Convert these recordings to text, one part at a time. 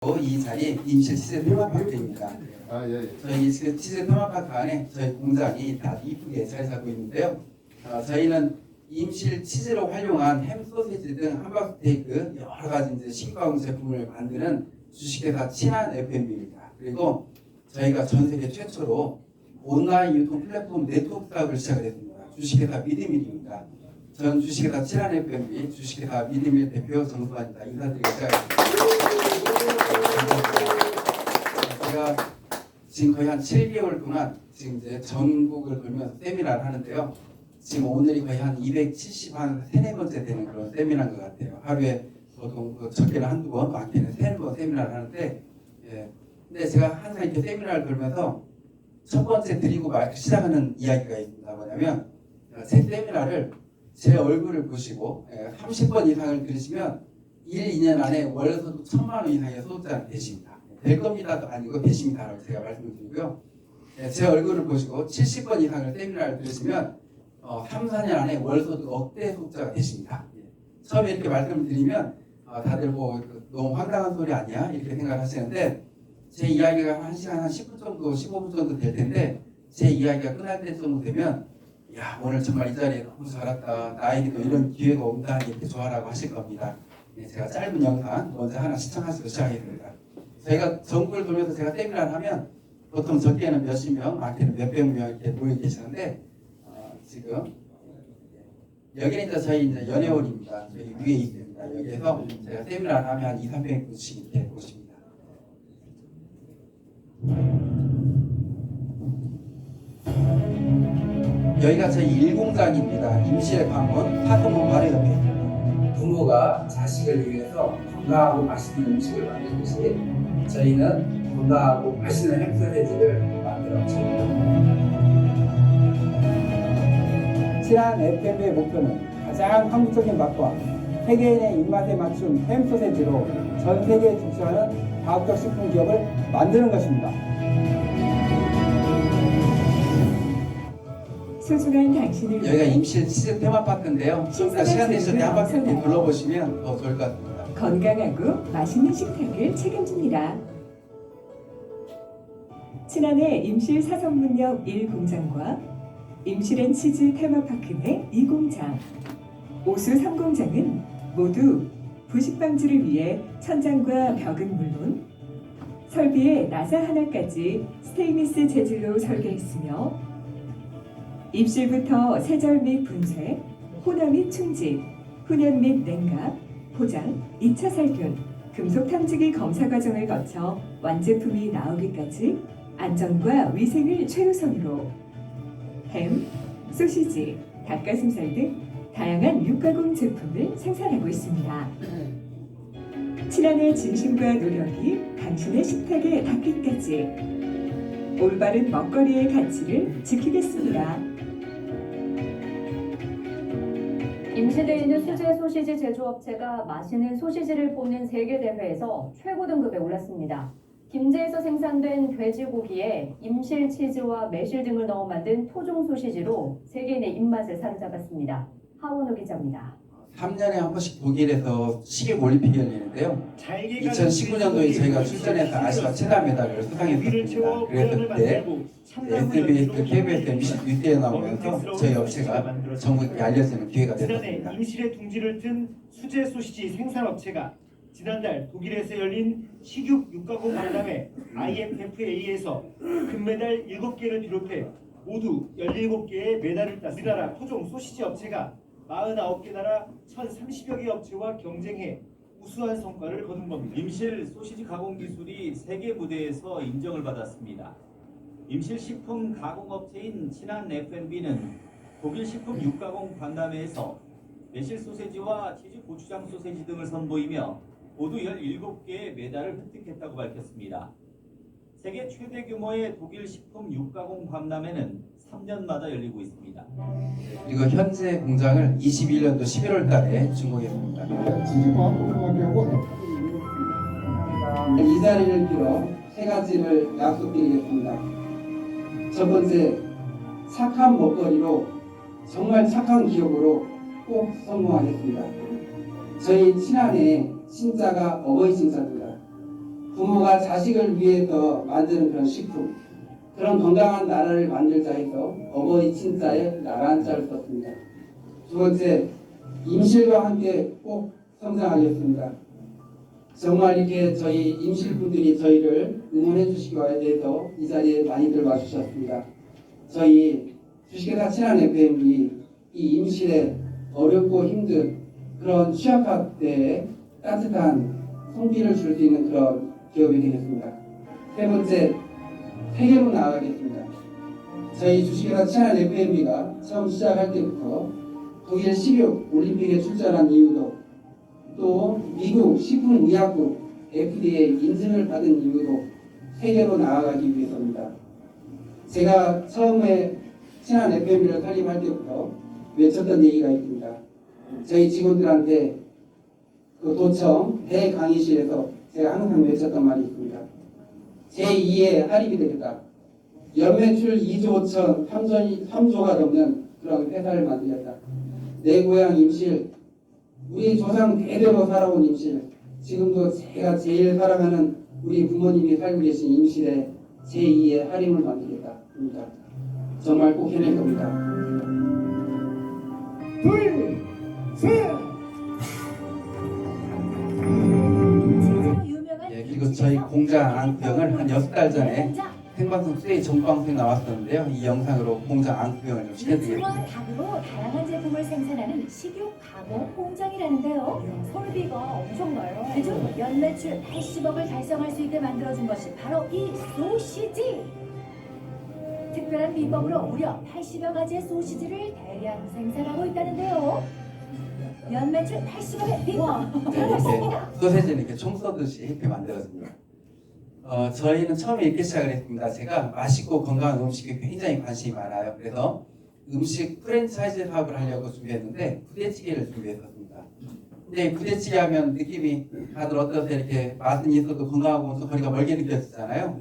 이 자리 임실 치즈 테마파크입니다. 예. 저희 치즈 테마파크 안에 저희 공장이 다 이쁘게 잘 살고 있는데요. 저희는 임실 치즈로 활용한 햄 소시지 등 함박스테이크 여러 가지 이제 신가공 제품을 만드는 주식회사 친한 F&B입니다. 그리고 저희가 전 세계 최초로 온라인 유통 플랫폼 네트워크 사업을 시작을 했습니다. 주식회사 미드밀입니다. 전 주식회사 친한 F&B 주식회사 미드밀 대표 정수환입니다. 인사드리겠습니다. 제가 지금 거의 한 7개월 동안 지금 이제 전국을 돌면서 세미나를 하는데요. 지금 오늘이 거의 한 270한 3-4번째 되는 그런 세미나인 것 같아요. 하루에 보통 적게는 한두 번, 많게는 3-4번 세미나를 하는데, 근데 제가 항상 이렇게 세미나를 돌면서 첫 번째 드리고 시작하는 이야기가 있습니다. 뭐냐면 제 세미나를 제 얼굴을 보시고 30번 이상을 들으시면 1-2년 안에 월소득 1,000만 원 이상의 소득자가 되십니다. 될 겁니다도 아니고 되십니다라고 제가 말씀을 드리고요. 제 얼굴을 보시고 70번 이상을 세미나를 들으시면 3-4년 안에 월소득 억대 소득자가 되십니다. 처음에 이렇게 말씀을 드리면 다들 뭐 너무 황당한 소리 아니야? 이렇게 생각하시는데 제 이야기가 1시간 한 10분 정도, 15분 정도 될 텐데 제 이야기가 끝날 때 정도 되면 야, 오늘 정말 이 자리에 너무 잘 왔다. 나에게도 이런 기회가 온다. 이렇게 좋아라고 하실 겁니다. 제가 짧은 영상 먼저 하나 시청하시고 시작하겠습니다. 저희가 전국을 돌면서 제가 세미나를 하면 보통 적게는 몇십 명, 많게는 몇백 명 이렇게 모여 계시는데 지금 여기는 이제 저희 이제 연애홀입니다. 저희 위에 있습니다. 여기에서 제가 세미나를 하면 한 2-300분씩 이렇게 오십니다. 여기가 저희 일공장입니다. 임실 방문 파동문 바로 옆에 있습니다. 부모가 자식을 위해서 건강하고 맛있는 음식을 만들듯이 저희는 건강하고 맛있는 햄 소시지를 만들어 줍니다. 친한 F&B의 목표는 가장 한국적인 맛과 세계인의 입맛에 맞춘 햄 소시지로 전 세계에 진출하는 과학적 식품 기업을 만드는 것입니다. 소중한 당신을 여기가 임실 치즈 테마파크인데요. 시간 되실 때 한 바퀴 이렇게 둘러보시면 더 좋을 것 같습니다. 건강하고 맛있는 식탁을 책임집니다. 친한의 임실 사선문역 1공장과 임실앤 치즈 테마파크 내 2공장, 오수 3공장은 모두 부식 방지를 위해 천장과 벽은 물론 설비의 나사 하나까지 스테인리스 재질로 설계했으며 입실부터 세절 및 분쇄, 혼화 및 충집, 훈연 및 냉각, 포장, 2차 살균, 금속 탐지기 검사 과정을 거쳐 완제품이 나오기까지 안전과 위생을 최우선으로 햄, 소시지, 닭가슴살 등 다양한 육가공 제품을 생산하고 있습니다. 친한의 진심과 노력이 당신의 식탁에 닿기까지 올바른 먹거리의 가치를 지키겠습니다. 임실에 있는 수제 소시지 제조업체가 맛있는 소시지를 뽑는 세계대회에서 최고 등급에 올랐습니다. 김제에서 생산된 돼지고기에 임실 치즈와 매실 등을 넣어 만든 토종 소시지로 세계인의 입맛을 사로잡았습니다. 하원호 기자입니다. 3년에 한 번씩 독일에서 식욕 올림픽이 열리는데요. 2019년도에 저희가 출전해서 아시아 최다 메달을 수상했습니다. 그래서 그때 SBS, KBS, MBC 뉴스에 나오면서 저희 업체가 전국에 알려지는 기회가 됐습니다. 임실에 둥지를 튼 수제 소시지 생산업체가 지난달 독일에서 열린 식육 육가공 박람회 IFFA에서 금메달 7개를 비롯해 모두 17개의 메달을 땄습니다. 우리나라 토종 소시지 업체가 49개 나라 1,030여 개 업체와 경쟁해 우수한 성과를 거둔 겁니다. 임실 소시지 가공 기술이 세계 무대에서 인정을 받았습니다. 임실 식품 가공업체인 친한 F&B는 독일 식품 육가공 박람회에서 매실 소세지와 치즈 고추장 소세지 등을 선보이며 모두 17개의 메달을 획득했다고 밝혔습니다. 세계 최대 규모의 독일 식품 육가공 박람회는 3년마다 열리고 있습니다. 그리고 현재 공장을 21년도 11월 달에 준공했습니다. 이 자리를 빌어 세 가지를 약속드리겠습니다. 첫 번째, 착한 먹거리로 정말 착한 기업으로 꼭 성공하겠습니다. 저희 친한의 신자가 어버이 신자입니다. 부모가 자식을 위해서 만드는 그런 식품, 그런 건강한 나라를 만들자 해서 어버이 친자에 나라 한자를 썼습니다. 두 번째, 임실과 함께 꼭 성장하겠습니다. 정말 이렇게 저희 임실분들이 저희를 응원해 주시기 위해서 이 자리에 많이들 와주셨습니다. 저희 주식회사 친한 FM이 이 임실에 어렵고 힘든 그런 취약학 때에 따뜻한 손길을 줄 수 있는 그런 기업이 되겠습니다. 세 번째, 세계로 나아가겠습니다. 저희 주식회사 친한 FMB가 처음 시작할 때부터 독일 식욕 올림픽에 출전한 이유도, 또 미국 식품의약국 FDA 인증을 받은 이유도 세계로 나아가기 위해서입니다. 제가 처음에 친한 FMB를 설립할 때부터 외쳤던 얘기가 있습니다. 저희 직원들한테 그 도청 대강의실에서 제가 항상 외쳤던 말이 있습니다. 제2의 할인이 되겠다. 연매출 2조 5천 3조가 넘는 그런 회사를 만들겠다. 내 고향 임실, 우리 조상 대대로 살아온 임실, 지금도 제가 제일 사랑하는 우리 부모님이 살고 계신 임실에 제2의 할인을 만들겠다. 정말 꼭 해낼 겁니다. 둘, 셋. 예, 그리고 저희 공장 안구형을 한 6달 전에 생방송 수의 정방송에 나왔었는데요. 이 영상으로 공장 안구형을 좀 유치와 시켜드리겠습니다. 닭으로 다양한 제품을 생산하는 식육 가공 공장이라는데요. 설비가 엄청나요. 그중 연매출 80억을 달성할 수 있게 만들어준 것이 바로 이 소시지. 특별한 비법으로 무려 80여 가지의 소시지를 대량 생산하고 있다는데요. 연매출 80억의 비법 네, 들어봤습니다. 이렇게 소세지는 이렇게 총 쏘듯이 이렇게 만들어집니다. 저희는 처음에 이렇게 시작을 했습니다. 제가 맛있고 건강한 음식에 굉장히 관심이 많아요. 그래서 음식 프랜차이즈 사업을 하려고 준비했는데 부대찌개를 준비했었습니다. 근데 부대찌개 하면 느낌이 다들 어떠세요? 이렇게 맛은 있어도 건강하고 또 거리가 멀게 느껴지잖아요.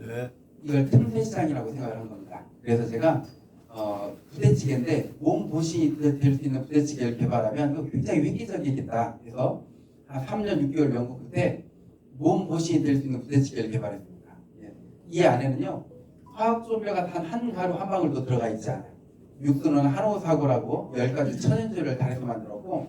이걸 틈새 시장이라고 생각을 한 겁니다. 그래서 제가 부대찌개인데 몸 보신이 될 수 있는 부대찌개를 개발하면 이거 굉장히 획기적이겠다. 그래서 한 3년 6개월 연구 끝에 몸 보신이 될 수 있는 부대찌개를 개발했습니다. 예. 이 안에는요 화학 조미료가 단 한 가루 한 방울도 들어가 있지 않아요. 육수는 한호사고라고 10가지 천연조를 달해서 만들었고,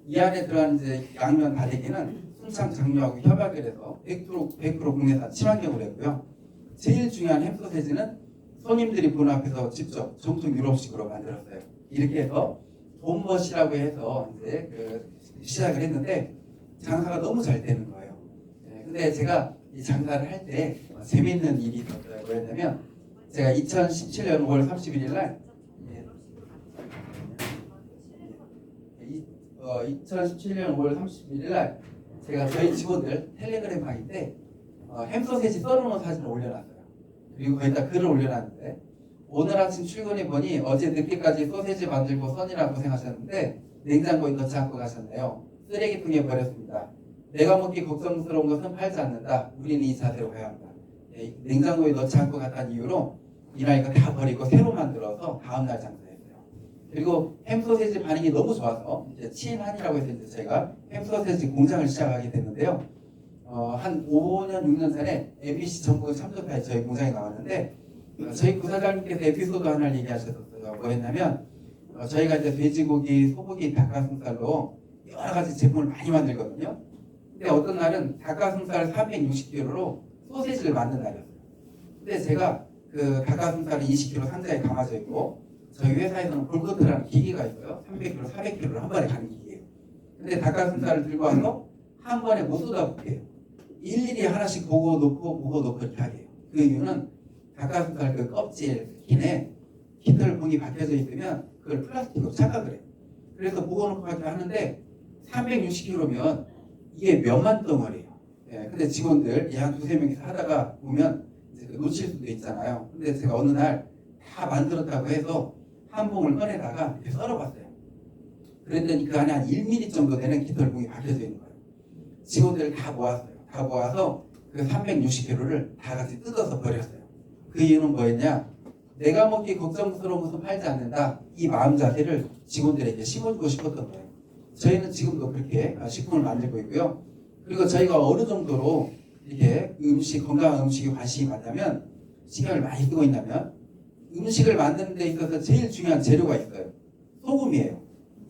이 안에 들어간 이제 양면 다대기는 순창 장류하고 협약을 해서 100% 국내산 친환경으로 했고요. 제일 중요한 햄소세지는 손님들이 보는 앞에서 직접 정통 유럽식으로 만들었어요. 이렇게 해서 돈벗이라고 해서 이제 시작을 했는데 장사가 너무 잘 되는 거예요. 네, 근데 제가 이 장사를 할 때 재미있는 일이 있었어요. 뭐였냐면 제가 2017년 5월 31일 날 2017년 5월 31일 날 제가 저희 직원들 텔레그램 방인데 햄소세지 썰어놓은 사진을 올려놨어요. 그리고 거기다 글을 올려놨는데, 오늘 아침 출근해 보니 어제 늦게까지 소세지 만들고 써니라 고생하셨는데 냉장고에 넣지 않고 가셨네요. 쓰레기통에 버렸습니다. 내가 먹기 걱정스러운 것은 팔지 않는다. 우리는 이 자세로 가야 한다. 네, 냉장고에 넣지 않고 갔다는 이유로 이날 이거 다 버리고 새로 만들어서 다음날 장사했어요. 그리고 햄소세지 반응이 너무 좋아서 이제 치인한이라고 해서 이제 제가 햄소세지 공장을 시작하게 됐는데요. 한 5년 6년 전에 MBC 전국 참석파에 저희 공장에 나왔는데 저희 부사장님께서 에피소드 하나를 얘기하셨었어요. 뭐였냐면 저희가 이제 돼지고기, 소고기, 닭가슴살로 여러 가지 제품을 많이 만들거든요. 근데 어떤 날은 닭가슴살 360kg로 소세지를 만든 날이었어요. 근데 제가 그 닭가슴살이 20kg 상자에 담아져 있고 저희 회사에서는 볼코트라는 기계가 있어요. 300kg, 400kg를 한 번에 가는 기계예요. 근데 닭가슴살을 들고 와서 한 번에 못 쏟아붓게요. 일일이 하나씩 보고 놓고 이렇게 하게 해요. 그 이유는 닭가슴살 그 껍질 킨에 깃털 봉이 박혀져 있으면 그걸 플라스틱으로 착각을 해요. 그래서 보고 놓고 이렇게 하는데 360kg면 이게 몇만 덩어리예요. 예, 근데 직원들 한 두세 명이서 하다가 보면 이제 놓칠 수도 있잖아요. 근데 제가 어느 날 다 만들었다고 해서 한 봉을 꺼내다가 이렇게 썰어봤어요. 그랬더니 그 안에 한 1mm 정도 되는 깃털 봉이 박혀져 있는 거예요. 직원들을 다 모았어요. 다 모아서 그 360kg를 다 같이 뜯어서 버렸어요. 그 이유는 뭐였냐? 내가 먹기 걱정스러운 것은 팔지 않는다. 이 마음 자세를 직원들에게 심어주고 싶었던 거예요. 저희는 지금도 그렇게 식품을 만들고 있고요. 그리고 저희가 어느 정도로 이렇게 건강한 음식에 관심이 많다면, 신경을 많이 쓰고 있다면, 음식을 만드는 데 있어서 제일 중요한 재료가 있어요. 소금이에요.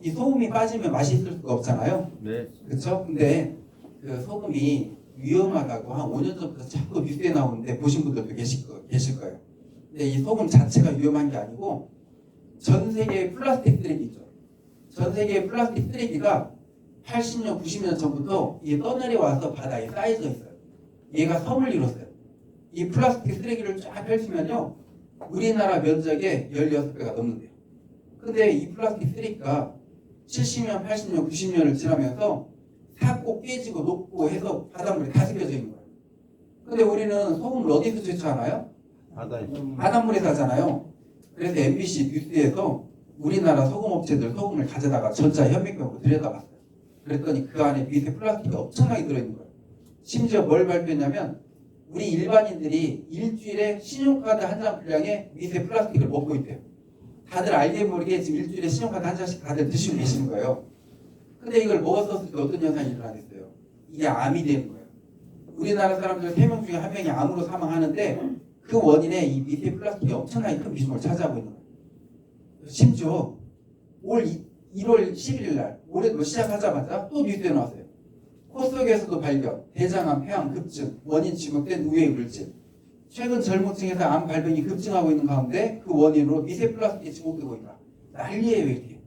이 소금이 빠지면 맛이 있을 수가 없잖아요. 네. 그렇죠? 근데 그 소금이 위험하다고 한 5년 전부터 자꾸 뉴스에 나오는데 보신 분들도 계실 거예요. 근데 이 소금 자체가 위험한 게 아니고 전 세계의 플라스틱 쓰레기 있죠. 전 세계의 플라스틱 쓰레기가 80년, 90년 전부터 이게 떠내려와서 바다에 쌓여져 있어요. 얘가 섬을 이뤘어요. 이 플라스틱 쓰레기를 쫙 펼치면요. 우리나라 면적의 16배가 넘는데요. 근데 이 플라스틱 쓰레기가 70년, 80년, 90년을 지나면서 삭고 깨지고 녹고 해서 바닷물에 다스려져 있는 거예요. 근데 우리는 소금을 어디서 채취하나요? 바다에. 바닷물에서 하잖아요. 그래서 MBC 뉴스에서 우리나라 소금업체들 소금을 가져다가 전자현미경으로 들여다봤어요. 그랬더니 그 안에 미세 플라스틱이 엄청나게 들어있는 거예요. 심지어 뭘 발표했냐면 우리 일반인들이 일주일에 신용카드 한 장 분량의 미세 플라스틱을 먹고 있대요. 다들 알게 모르게 지금 일주일에 신용카드 한 장씩 다들 드시고 계시는 거예요. 근데 이걸 먹었을 때 어떤 현상이 일어나겠어요? 이게 암이 되는 거예요. 우리나라 사람들 3명 중에 1명이 암으로 사망하는데 그 원인에 이 미세 플라스틱이 엄청나게 큰 비중을 차지하고 있는 거예요. 심지어 올 1월 11일 날 올해도 시작하자마자 또 뉴스에 나왔어요. 코 속에서도 발견, 대장암, 폐암 급증, 원인 지목된 우회 물질. 최근 젊은 층에서 암 발병이 급증하고 있는 가운데 그 원인으로 미세 플라스틱이 지목되고 있다. 난리예요 이게.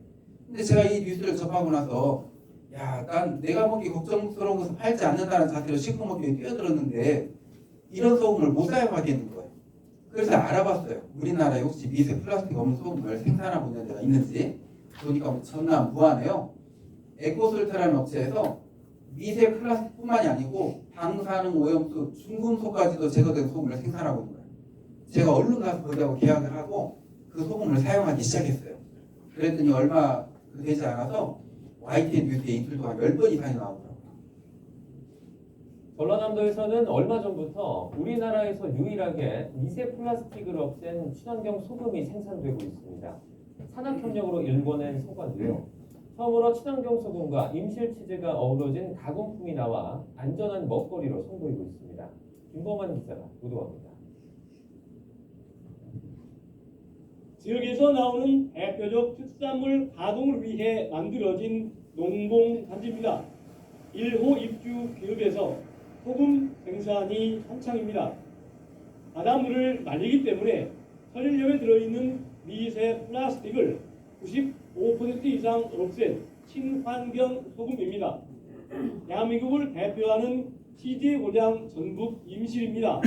근데 제가 이 뉴스를 접하고 나서 난 내가 먹기 걱정스러운 것을 팔지 않는다는 자세로 식품 업계에 뛰어들었는데 이런 소금을 못 사용하겠는 거예요. 그래서 알아봤어요. 우리나라에 혹시 미세 플라스틱 없는 소금을 생산하고 있는 데가 있는지. 보니까 전남 무안에요. 에코솔트라는 업체에서 미세 플라스틱뿐만이 아니고 방사능 오염수, 중금속까지도 제거된 소금을 생산하고 있는 거예요. 제가 얼른 가서 거기하고 계약을 하고 그 소금을 사용하기 시작했어요. 그랬더니 얼마 되지 않아서 YTN 뉴스에 이틀 동안 10번 이상이 나오더라고요. 전라남도에서는 얼마 전부터 우리나라에서 유일하게 미세 플라스틱을 없앤 친환경 소금이 생산되고 있습니다. 산학협력으로 일궈낸 소관도요. 처음으로 친환경 소금과 임실치즈가 어우러진 가공품이 나와 안전한 먹거리로 선보이고 있습니다. 김범환 기자가 보도합니다. 지역에서 나오는 대표적 특산물 가공을 위해 만들어진 농봉단지입니다. 1호 입주 기업에서 소금 생산이 한창입니다. 바닷물을 말리기 때문에 천일염에 들어있는 미세 플라스틱을 95% 이상 없앤 친환경 소금입니다. 대한민국을 대표하는 치즈의 고장 전북 임실입니다.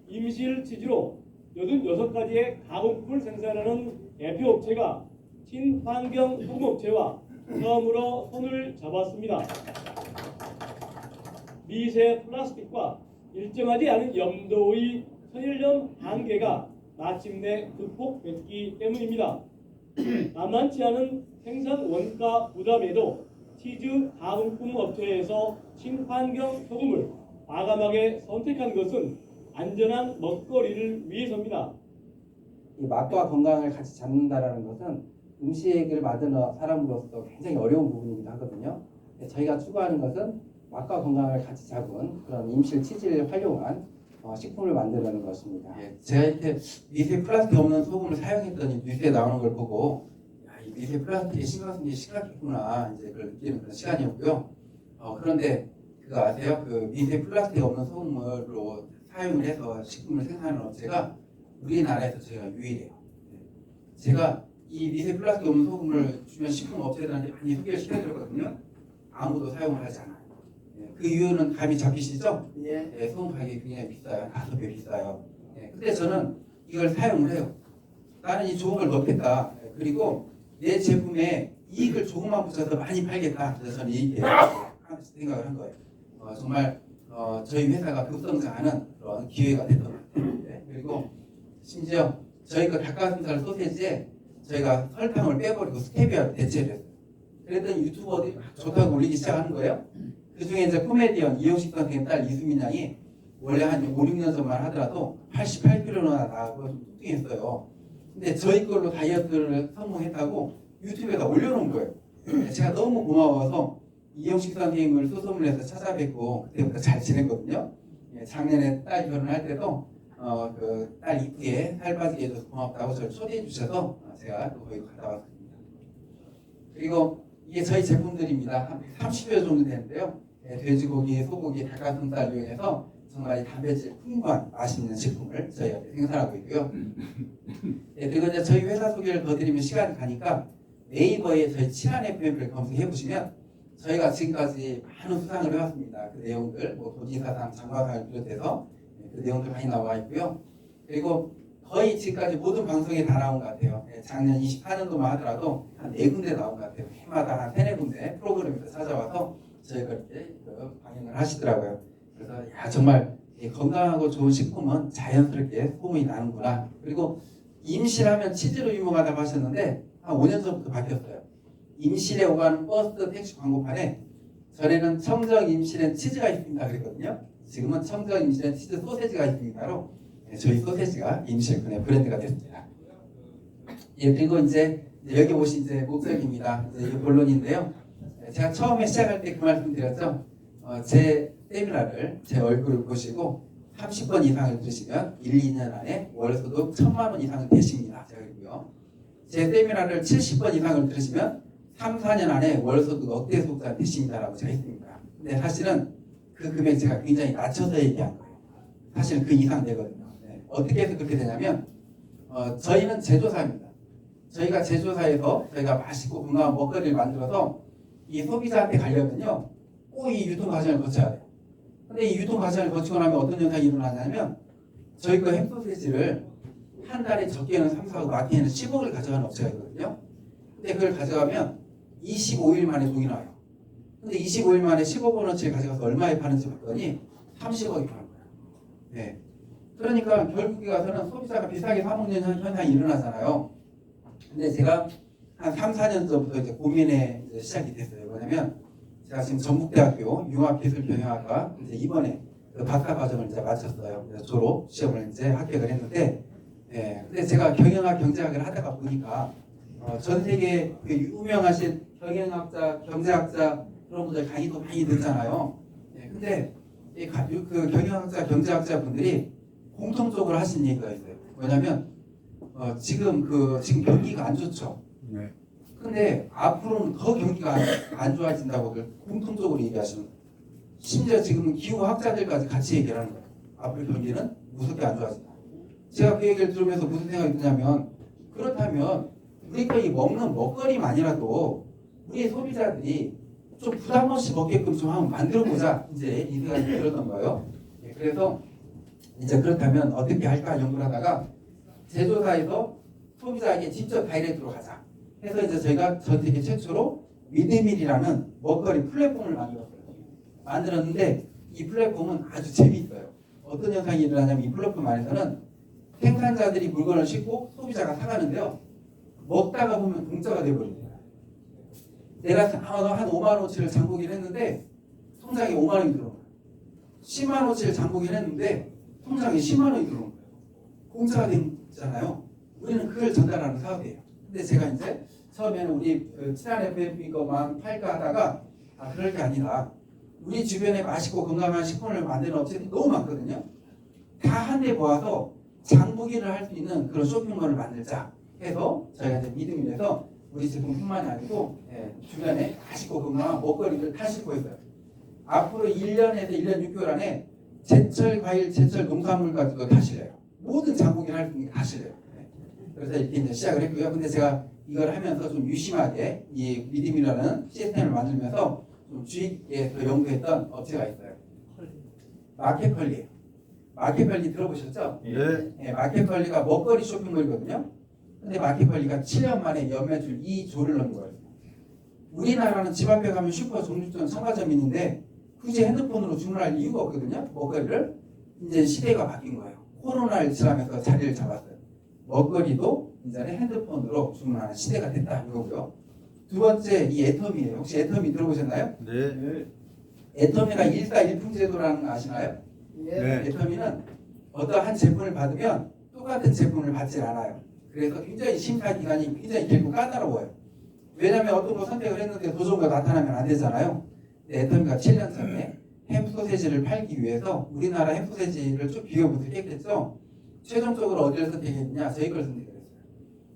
임실 치즈로 86가지의 가공품을 생산하는 대표 업체가 친환경 소금 업체와 처음으로 손을 잡았습니다. 미세 플라스틱과 일정하지 않은 염도의 천일염 한계가 마침내 극복됐기 때문입니다. 만만치 않은 생산 원가 부담에도 치즈 가공품 업체에서 친환경 소금을 과감하게 선택한 것은 안전한 먹거리를 위해서입니다. 이 맛과 건강을 같이 잡는다라는 것은 음식을 만드는 사람으로서 굉장히 어려운 부분이기도 하거든요. 저희가 추구하는 것은 맛과 건강을 같이 잡은 그런 임실 치즈를 활용한 식품을 만드는 것입니다. 제가 이렇게 미세 플라스틱 없는 소금을 사용했더니 뉴스에 나오는 걸 보고 이 미세 플라스틱이 심각했구나 이제 그걸 느끼는 그런 시간이었고요. 그런데 그거 아세요? 그 미세 플라스틱 없는 소금으로 사용을 해서 식품을 생산하는 업체가 우리나라에서 저희가 유일해요. 제가 이 미세 플라스틱 없는 소금을 주변 식품 업체들한테 많이 소개를 시켜드렸거든요. 아무도 사용을 하지 않아요. 그 이유는 감이 잡히시죠? 소금 가격이 굉장히 비싸요. 5배 비싸요. 근데 저는 이걸 사용을 해요. 나는 이 좋은 걸 넣겠다. 그리고 내 제품에 이익을 조금만 붙여서 많이 팔겠다. 그래서 저는 이렇게 생각을 한 거예요. 정말 저희 회사가 급성장하는 그런 기회가 됐던 것 같아요. 그리고 심지어 저희 거 닭가슴살 소세지에 저희가 설탕을 빼버리고 스테비아로 대체를 했어요. 그랬더니 유튜버들이 막 좋다고 올리기 시작하는 거예요. 그 중에 이제 코미디언 이용식 선생님 딸 이수민 양이 원래 한 5, 6년 전만 하더라도 88kg나 나가고 좀 뚱뚱했어요. 근데 저희 걸로 다이어트를 성공했다고 유튜브에다 올려놓은 거예요. 제가 너무 고마워서 이용식 선생님을 수소문해서 찾아뵙고 그때부터 잘 지냈거든요. 예, 작년에 딸 결혼할 때도 그 딸 이쁘게 살 빠지게 해줘서 고맙다고 저를 초대해 주셔서 제가 또 거기 갔다 왔습니다. 그리고 이게 저희 제품들입니다. 한 30여 정도 되는데요. 예, 돼지고기, 소고기, 닭가슴살 이용해서 정말 단백질 풍부한 맛있는 식품을 저희가 생산하고 있고요. 예, 그리고 이제 저희 회사 소개를 더 드리면 시간이 가니까 네이버에 저희 친한 FM을 검색해 보시면 저희가 지금까지 많은 수상을 해왔습니다. 그 내용들, 뭐 도지사상, 장과상을 비롯해서 그 내용들 많이 나와 있고요. 그리고 거의 지금까지 모든 방송에 다 나온 것 같아요. 예, 작년 24년도만 하더라도 한 4군데 나온 것 같아요. 해마다 한 3-4군데 프로그램에서 찾아와서 저희가 이렇게 방영을 하시더라고요. 그래서 야 정말 이 건강하고 좋은 식품은 자연스럽게 소문이 나는구나. 그리고 임실하면 치즈로 유명하다고 하셨는데 한 5년 전부터 바뀌었어요. 임실에 오가는 버스 택시 광고판에 전에는 청정 임실엔 치즈가 있습니다 그랬거든요. 지금은 청정 임실엔 치즈 소세지가 있습니다로 저희 소세지가 임실군의 브랜드가 됐습니다. 예, 그리고 이제 여기 오신 이제 목적입니다. 이제 이게 본론인데요. 제가 처음에 시작할 때 그 말씀 드렸죠. 제 세미나를 제 얼굴을 보시고 30번 이상을 들으시면 1-2년 안에 월소득 1,000만 원 이상은 되십니다. 제가 그리고요. 제 세미나를 70번 이상을 들으시면 3-4년 안에 월소득 억대 소득자 되십니다라고 제가 했습니다. 근데 사실은 그 금액 제가 굉장히 낮춰서 얘기한 거예요. 사실은 그 이상 되거든요. 네. 어떻게 해서 그렇게 되냐면 저희는 제조사입니다. 저희가 제조사에서 저희가 맛있고 건강한 먹거리를 만들어서 이 소비자한테 가려면요 꼭 이 유통 과정을 거쳐야 돼요. 근데 이 유통 과정을 거치고 나면 어떤 현상이 일어나냐면 저희 거 햄소시지를 한 달에 적게는 3-4억, 많게는 10억을 가져가는 업체가 있거든요. 근데 그걸 가져가면 25일 만에 돈이 나요. 근데 25일 만에 15억 원어치를 가져가서 얼마에 파는지 봤더니 30억이 파는 거예요. 네. 그러니까 결국에 가서는 소비자가 비싸게 사먹는 현상이 일어나잖아요. 근데 제가 한 3-4년 전부터 이제 고민에 이제 시작이 됐어요. 뭐냐면 제가 지금 전북대학교 융합기술경영학과 이제 이번에 그 박사 과정을 이제 마쳤어요. 그래서 졸업 시험을 이제 합격을 했는데, 예, 근데 제가 경영학 경제학을 하다가 보니까 전 세계 그 유명하신 경영학자, 경제학자 그런 분들 강의도 많이 듣잖아요. 예, 근데 그 경영학자, 경제학자 분들이 공통적으로 하신 얘기가 있어요. 뭐냐면 지금 경기가 안 좋죠. 네. 근데 앞으로는 더 경기가 안 좋아진다고 공통적으로 얘기하시는 거예요. 심지어 지금 기후학자들까지 같이 얘기를 하는 거예요. 앞으로 경기는 무섭게 안 좋아진다. 제가 그 얘기를 들으면서 무슨 생각이 드냐면 그렇다면 우리가 이 먹는 먹거리만이라도 우리 소비자들이 좀 부담 없이 먹게끔 좀 한번 만들어보자. 이제 이 생각이 들었던 거예요. 예, 그래서 이제 그렇다면 어떻게 할까 연구를 하다가 제조사에서 소비자에게 직접 다이렉트로 가자. 해서 이제 저희가 전 세계 최초로 위드밀이라는 먹거리 플랫폼을 만들었는데 이 플랫폼은 아주 재미있어요. 어떤 현상이 일어나냐면 이 플랫폼 안에서는 생산자들이 물건을 싣고 소비자가 사가는데요. 먹다가 보면 공짜가 돼버립니다. 내가 한 5만 원어치를 장보기를 했는데 통장에 5만 원이 들어온 거예요. 10만 원어치를 장보기를 했는데 통장에 10만 원이 들어온 거예요. 공짜가 되잖아요. 우리는 그걸 전달하는 사업이에요. 근데 제가 이제 처음에는 우리 그 친한 FFP 것만 팔까 하다가 그럴 게 아니라 우리 주변에 맛있고 건강한 식품을 만드는 업체들이 너무 많거든요. 다 한 대 모아서 장보기를 할 수 있는 그런 쇼핑몰을 만들자 해서 저희가 이제 믿음이라서 우리 제품뿐만이 아니고 주변에 맛있고 건강한 먹거리를 다 싣고 있어요. 앞으로 1년에서 1년 6개월 안에 제철 과일, 제철 농산물까지도 다 실려요. 모든 장보기를 할 수 있는 게 다 실려요. 그래서 이렇게 이제 시작을 했고요. 근데 제가 이걸 하면서 좀 유심하게 이 리듬이라는 시스템을 만들면서 좀 주의 깊게 연구했던 업체가 있어요. 마켓컬리예요. 마켓컬리 들어보셨죠? 네. 네, 마켓컬리가 먹거리 쇼핑몰이거든요. 근데 마켓컬리가 7년 만에 연매출 2조를 넣은 거예요. 우리나라는 집 앞에 가면 슈퍼, 종류점, 첨가점이 있는데 굳이 핸드폰으로 주문할 이유가 없거든요. 먹거리를. 이제 시대가 바뀐 거예요. 코로나를 지나면서 자리를 잡았어요. 먹거리도 이제는 핸드폰으로 주문하는 시대가 됐다 이거고요. 두 번째 이 애터미예요. 혹시 애터미 들어보셨나요? 네. 애터미가 1사1풍 제도라는 거 아시나요? 네. 애터미는 어떠한 제품을 받으면 똑같은 제품을 받질 않아요. 그래서 굉장히 심사 기간이 굉장히 길고 까다로워요. 왜냐하면 어떤 거 선택을 했는데 더 좋은 거 나타나면 안 되잖아요. 근데 애터미가 7년 전에 햄 소세지를 팔기 위해서 우리나라 햄 소세지를 쭉 비교해보세요. 했겠죠? 최종적으로 어디를 선택했느냐? 저희 걸 선택했어요.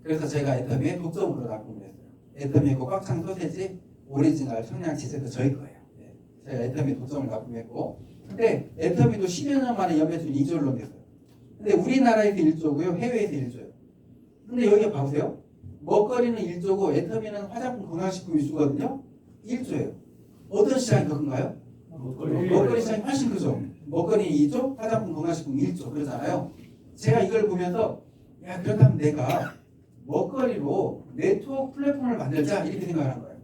그래서 제가 애터미에 독점으로 납품을 했어요. 애터미 그 꽉찬 소세지 오리지널 청양 치즈도 저희 거예요. 네. 제가 애터미 독점을 납품했고, 근데 애터미도 10여 년 만에 연매출 2조를 넘겼어요. 근데 우리나라에서 1조고요, 해외에서 1조예요. 근데 여기 봐보세요. 먹거리는 1조고 애터미는 화장품 건강식품 위주거든요. 1조예요. 어떤 시장이 더 큰가요? 먹거리 시장이 훨씬 크죠. 먹거리 2조, 화장품 건강식품 1조 그러잖아요. 제가 이걸 보면서 야 그렇다면 내가 먹거리로 네트워크 플랫폼을 만들자 이렇게 생각을 한 거예요.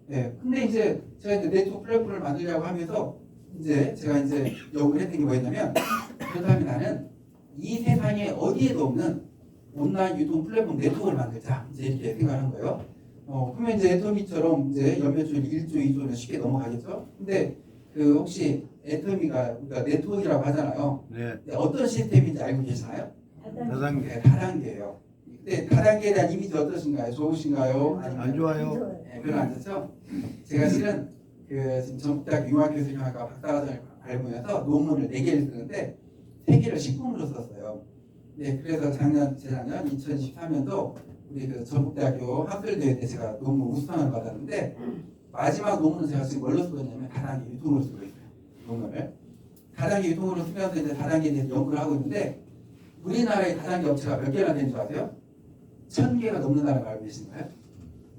네. 근데 이제 제가 이제 네트워크 플랫폼을 만들려고 하면서 이제 제가 이제 연구를 했던 게 뭐였냐면 그렇다면 나는 이 세상에 어디에도 없는 온라인 유통 플랫폼 네트워크를 만들자 이제 이렇게 생각을 한 거예요. 그러면 이제 애터미처럼 이제 연매출 1조, 2조는 쉽게 넘어가겠죠. 근데 그 혹시 애터미가 우리가 네트워크라고 하잖아요. 네. 근데 어떤 시스템인지 알고 계시나요? 다단계. 네, 다단계예요. 근데 다단계에 대한 이미지 어떠신가요? 좋으신가요? 아니면 안 좋아요. 네, 별로 안 좋죠? 제가 실은 그 지금 전국대학교 융합교수님학과 박사과정을 밟으면서 논문을 4개를 쓰는데 3개를 식품으로 썼어요. 네, 그래서 재작년 2023년도 우리 그 전국대학교 학술대회 때 제가 논문 우수상을 받았는데 마지막 논문은 제가 지금 뭘로 쓰고 있냐면 다단계 유통으로 쓰고 있어요. 논문을. 다단계 유통으로 쓰면서 이제 다단계에 대해서 연구를 하고 있는데 우리나라의 다단계 업체가 몇 개나 되는 줄 아세요? 1000개가 넘는다는 걸 알고 계신가요?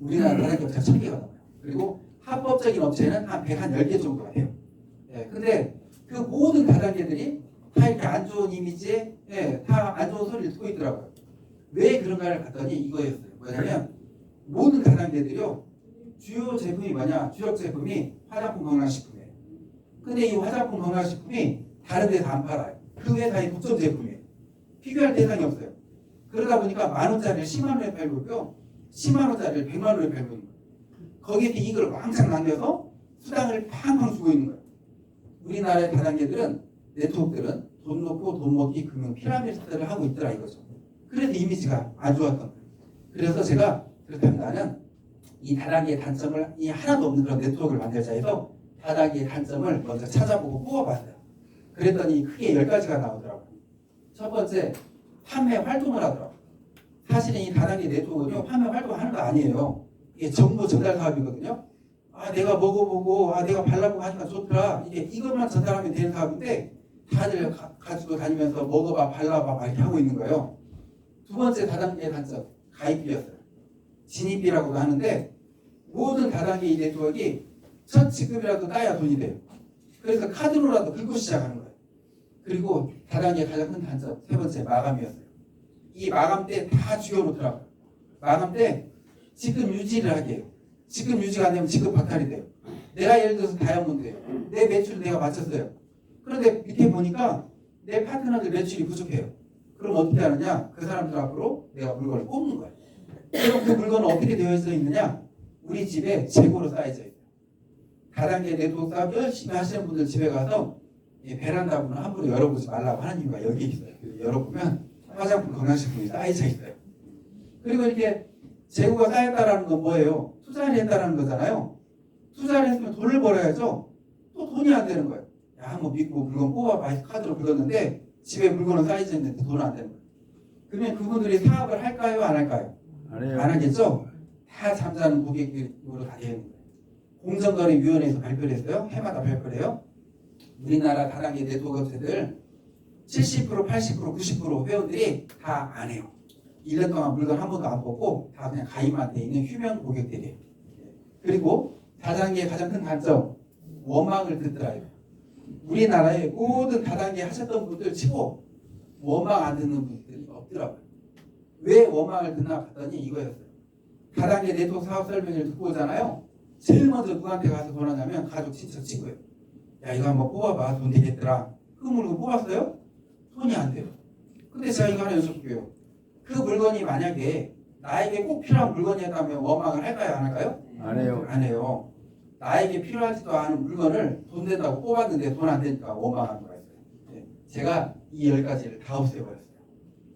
우리나라 다단계 업체가 1000개가 넘어요. 그리고 합법적인 업체는 한 110개 정도가 돼요. 예, 근데 그 모든 다단계들이 다 이렇게 안 좋은 이미지에 다 안 좋은 소리를 듣고 있더라고요. 왜 그런가를 봤더니 이거였어요. 뭐냐면 모든 다단계들이요. 주요 제품이 뭐냐? 주력 제품이 화장품 건강식품이에요. 근데 이 화장품 건강식품이 다른 데서 안 팔아요. 그 회사의 독점 제품이에요. 비교할 대상이 없어요. 그러다 보니까 10,000원짜리를 10만 원에 팔고 있고요. 10만 원짜리를 100만 원에 팔고 있는 거예요. 거기에 이익을 왕창 남겨서 수당을 팡팡 주고 있는 거예요. 우리나라의 다단계들은 네트워크들은 돈 놓고 돈 먹기 금융 피라미드를 하고 있더라 이거죠. 그래서 이미지가 안 좋았던 거예요. 그래서 제가 그렇다면 나는 이 다단계의 단점을 이 하나도 없는 그런 네트워크를 만들자 해서 다단계의 단점을 먼저 찾아보고 뽑아봤어요. 그랬더니 크게 10가지가 나오더라고요. 첫 번째, 판매 활동을 하더라고요. 사실은 이 다단계 네트워크는요, 판매 활동하는 거 아니에요. 이게 정보 전달 사업이거든요. 아, 내가 먹어보고, 아, 내가 발라보고 하니까 좋더라. 이것만 전달하면 되는 사업인데, 다들 가지고 다니면서 먹어봐, 발라봐, 막 이렇게 하고 있는 거예요. 두 번째 다단계의 단점, 가입비였어요. 진입비라고도 하는데, 모든 다단계 이 네트워크가 첫 지급이라도 따야 돈이 돼요. 그래서 카드로라도 긁고 시작하는 거예요. 그리고 다단계의 가장 큰 단점, 세 번째, 마감이었어요. 이 마감 때 다 죽여놓더라고요. 마감 때 지급 유지를 하게 해요. 지급 유지가 안 되면 지급 박탈이 돼요. 내가 예를 들어서 다이아몬드예요. 내 매출을 내가 맞췄어요. 그런데 밑에 보니까 내 파트너들 매출이 부족해요. 그럼 어떻게 하느냐? 그 사람들 앞으로 내가 물건을 뽑는 거예요. 그럼 그 물건은 어떻게 되어 있느냐? 우리 집에 재고로 쌓여져 있어요. 다단계 네트워크 사업 열심히 하시는 분들 집에 가서 베란다 문을 함부로 열어보지 말라고 하는 이유가 여기 있어요. 열어보면 화장품 건강식품이 쌓여져 있어요. 그리고 이렇게 재고가 쌓였다라는 건 뭐예요? 투자를 했다라는 거잖아요. 투자를 했으면 돈을 벌어야죠. 또 돈이 안 되는 거예요. 야, 한번 믿고 물건 뽑아봐. 카드로 긁었는데 집에 물건은 쌓여져 있는데 돈은 안 되는 거예요. 그러면 그분들이 사업을 할까요? 안 할까요? 안 해요. 안 하겠죠? 다 잠자는 고객으로 다 되어 있는 거예요. 공정거래위원회에서 발표를 했어요. 해마다 발표를 해요. 우리나라 다단계 네트워크 업체들 70%, 80%, 90% 회원들이 다 안 해요. 1년 동안 물건 한 번도 안 뽑고 다 그냥 가입만 돼 있는 휴면 고객들이에요. 그리고 다단계의 가장 큰 단점, 원망을 듣더라고요. 우리나라의 모든 다단계 하셨던 분들 치고 원망 안 듣는 분들이 없더라고요. 왜 원망을 듣나 봤더니 이거였어요. 다단계 네트워크 사업 설명회를 듣고 오잖아요. 제일 먼저 누구한테 가서 전화하냐면 가족 친척 친구예요. 야, 이거 한번 뽑아봐. 돈 되겠더라. 그 물건 뽑았어요? 돈이 안 돼요. 근데 제가 이거 하나 여쭤볼게요. 그 물건이 만약에 나에게 꼭 필요한 물건이었다면 원망을 할까요? 안 할까요? 안 해요. 안 해요. 나에게 필요하지도 않은 물건을 돈 된다고 뽑았는데 돈 안 되니까 원망하는 거가 있어요. 제가 이 10가지를 다 없애버렸어요.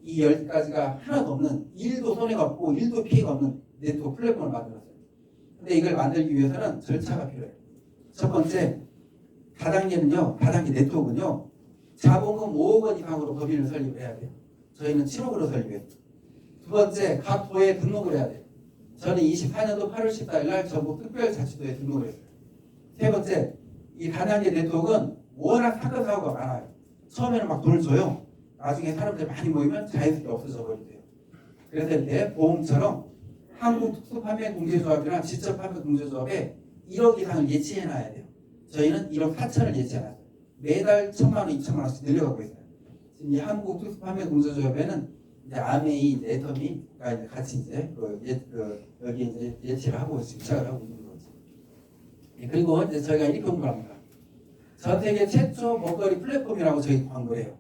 이 10가지가 하나도 없는, 1도 손해가 없고 1도 피해가 없는 네트워크 플랫폼을 만들었어요. 근데 이걸 만들기 위해서는 절차가 필요해요. 첫 번째, 다단계는요, 다단계 네트워크는요, 자본금 5억 원 이상으로 법인을 설립을 해야 돼요. 저희는 7억으로 설립해요. 두 번째, 각 도에 등록을 해야 돼요. 저는 24년도 8월 14일 날 전북 특별자치도에 등록을 했어요. 세 번째, 이 다단계 네트워크는 워낙 사건 사고가 많아요. 처음에는 막 돈을 줘요. 나중에 사람들이 많이 모이면 자연스럽게 없어져 버리대요. 그래서 이렇게 보험처럼 한국특수판매공제조합이나 지적판매공제조합에 1억 이상을 예치해놔야 돼요. 저희는 1억 4천을 예치해놨어요. 매달 1,000만 원, 2,000만 원씩 늘려가고 있어요. 지금 이 한국특수판매공제조합에는 이제 아메이, 네터미가 이제 같이 이제 여기 이제 예치를 하고 시작을 하고 있는 거죠. 그리고 이제 저희가 이렇게 홍보를 합니다. 전 세계 최초 먹거리 플랫폼이라고 저희 광고를 해요.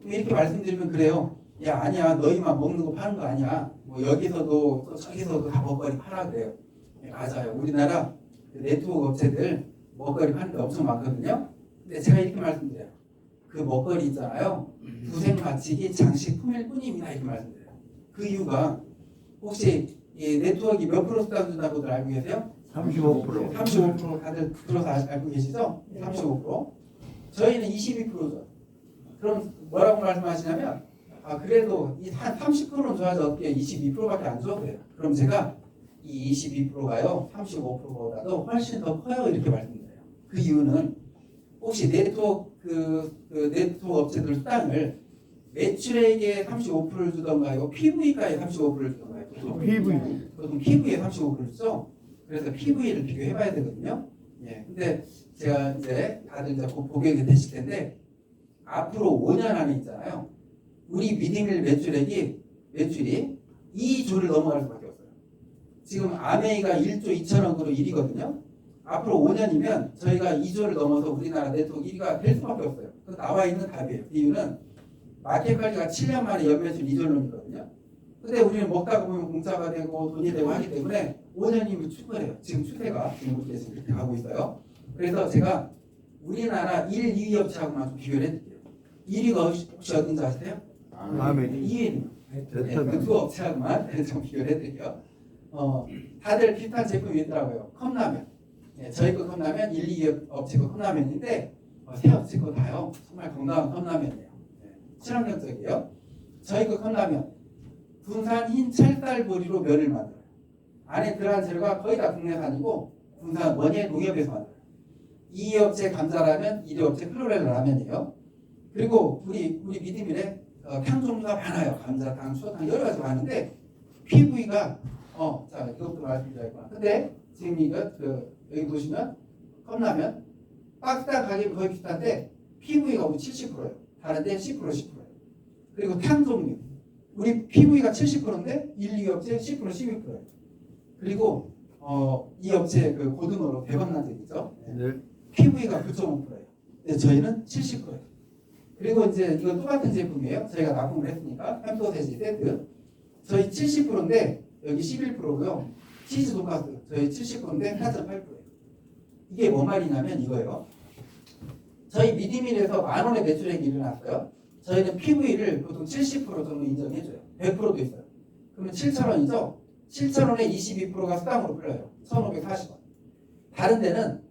이렇게 말씀드리면 그래요. 야, 아니야, 너희만 먹는 거 파는 거 아니야. 뭐 여기서도 또 저기서도 다 먹거리 팔아 그래요. 네, 맞아요. 우리나라 네트워크 업체들 먹거리 파는 게 엄청 많거든요. 근데 제가 이렇게 말씀드려요. 그 먹거리 있잖아요. 부생 마치기 장식품일 뿐입니다. 이렇게 말씀드려요. 그 이유가 혹시 이 네트워크 몇 프로 수당 준다고들 알고 계세요? 35%. 35% 다들 들어서 알고 계시죠? 35%. 저희는 22%죠. 그럼 뭐라고 말씀하시냐면 그래도 한 30%는 줘야지 어떻게 22%밖에 안 줘? 그래요. 그럼 제가 이 22%가요 35%보다도 훨씬 더 커요 이렇게 말씀드려요. 그 이유는 혹시 네트워크 네트워크 업체들 수당을 매출액의 35%를 주던가요? PV가에 35%를 주던가요? 보통 PV에 35%를 주죠. 그래서 PV를 비교해봐야 되거든요. 예. 근데 제가 이제 다들 이제 보게 되실 텐데 앞으로 5년 안에 있잖아요. 우리 미디밀 매출이 2조를 넘어갈 수밖에 없어요. 지금 아메이가 1조 2천억으로 1위거든요. 앞으로 5년이면 저희가 2조를 넘어서 우리나라 네트워크 1위가 될 수밖에 없어요. 그 나와 있는 답이에요. 그 이유는 마켓 관리가 7년 만에 연매출 2조를 넘거든요. 근데 우리는 먹다가 보면 공짜가 되고 돈이 되고 하기 때문에 5년이면 충분해요. 지금 추세가 지금 이렇게 가고 있어요. 그래서 제가 우리나라 1, 2위 업체하고만 좀 비교를 해드릴게요. 1위가 혹시 어딘지 아세요? 아메이. 2위는 그 업체하고만 좀 비교를 해드릴게요. 다들 비슷한 제품이 있더라고요. 컵라면. 예, 저희 거 컵라면 1, 2위 업체 거 컵라면인데 새 업체 거 다요. 정말 건강한 컵라면이에요. 친환경적이에요. 저희 거 컵라면 군산 흰 찰쌀보리로 면을 만들어요. 안에 들어간 재료가 거의 다 국내산이고 군산 원예 농협에서 만들어요. 2위 업체 감자라면, 1위 업체 클로렐 라면이에요. 그리고 우리 미디밀에 탕 종류가 많아요. 감자탕, 추어탕 여러 가지 많은데 PV가 자 이것도 말씀드려야겠구나. 근데 지금 이거 여기 보시면 컵라면 박스당 가격이 거의 비슷한데 PV가 우리 70%예요. 다른데 10%예요. 그리고 탕 종류 우리 PV가 70%인데 1, 2위 업체 10%, 12%예요. 그리고 이 업체 그 고등어로 대박난 적 있죠. 네. PV가 9.5%예요. 근데 저희는 70%예요. 그리고 이제 이건 똑같은 제품이에요. 저희가 납품을 했으니까 햄소세지 세트. 저희 70%인데 여기 11%고요. 치즈 돈가스 저희 70%인데 4.8%예요. 이게 뭔 말이냐면 이거예요. 저희 미디밀에서 10,000원의 매출액이 일어났어요. 저희는 PV를 보통 70% 정도 인정해줘요. 100%도 있어요. 그러면 7,000원이죠. 7,000원에 22%가 수당으로 풀려요. 1,540원. 다른 데는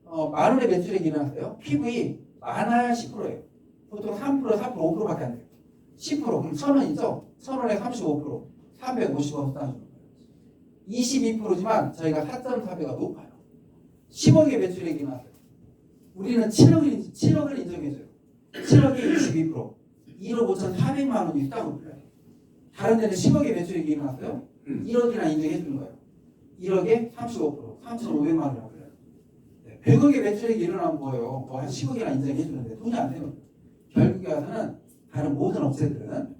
10,000원의 매출액이 일어났어요. PV 많아야 10%예요. 보통 3%, 4%, 5%밖에 안 돼요. 10% 그럼 1,000원이죠. 1,000원에 35%, 350원 수당 주는 거예요. 22%지만 저희가 4.4배가 높아요. 10억의 매출액이 일어났어요. 우리는 7억을 인정해줘요. 7억에 22%, 1억 5,400만 원이 수당으로 풀려요. 다른 데는 10억의 매출액이 일어났어요. 1억이나 인정해주는 거예요. 1억에 35%, 3,500만 원이라고 그래요. 100억의 매출액이 일어나면 뭐예요? 한 10억이나 인정해주는데 돈이 안 되는 거예요. 결국에 와서는 다른 모든 업체들은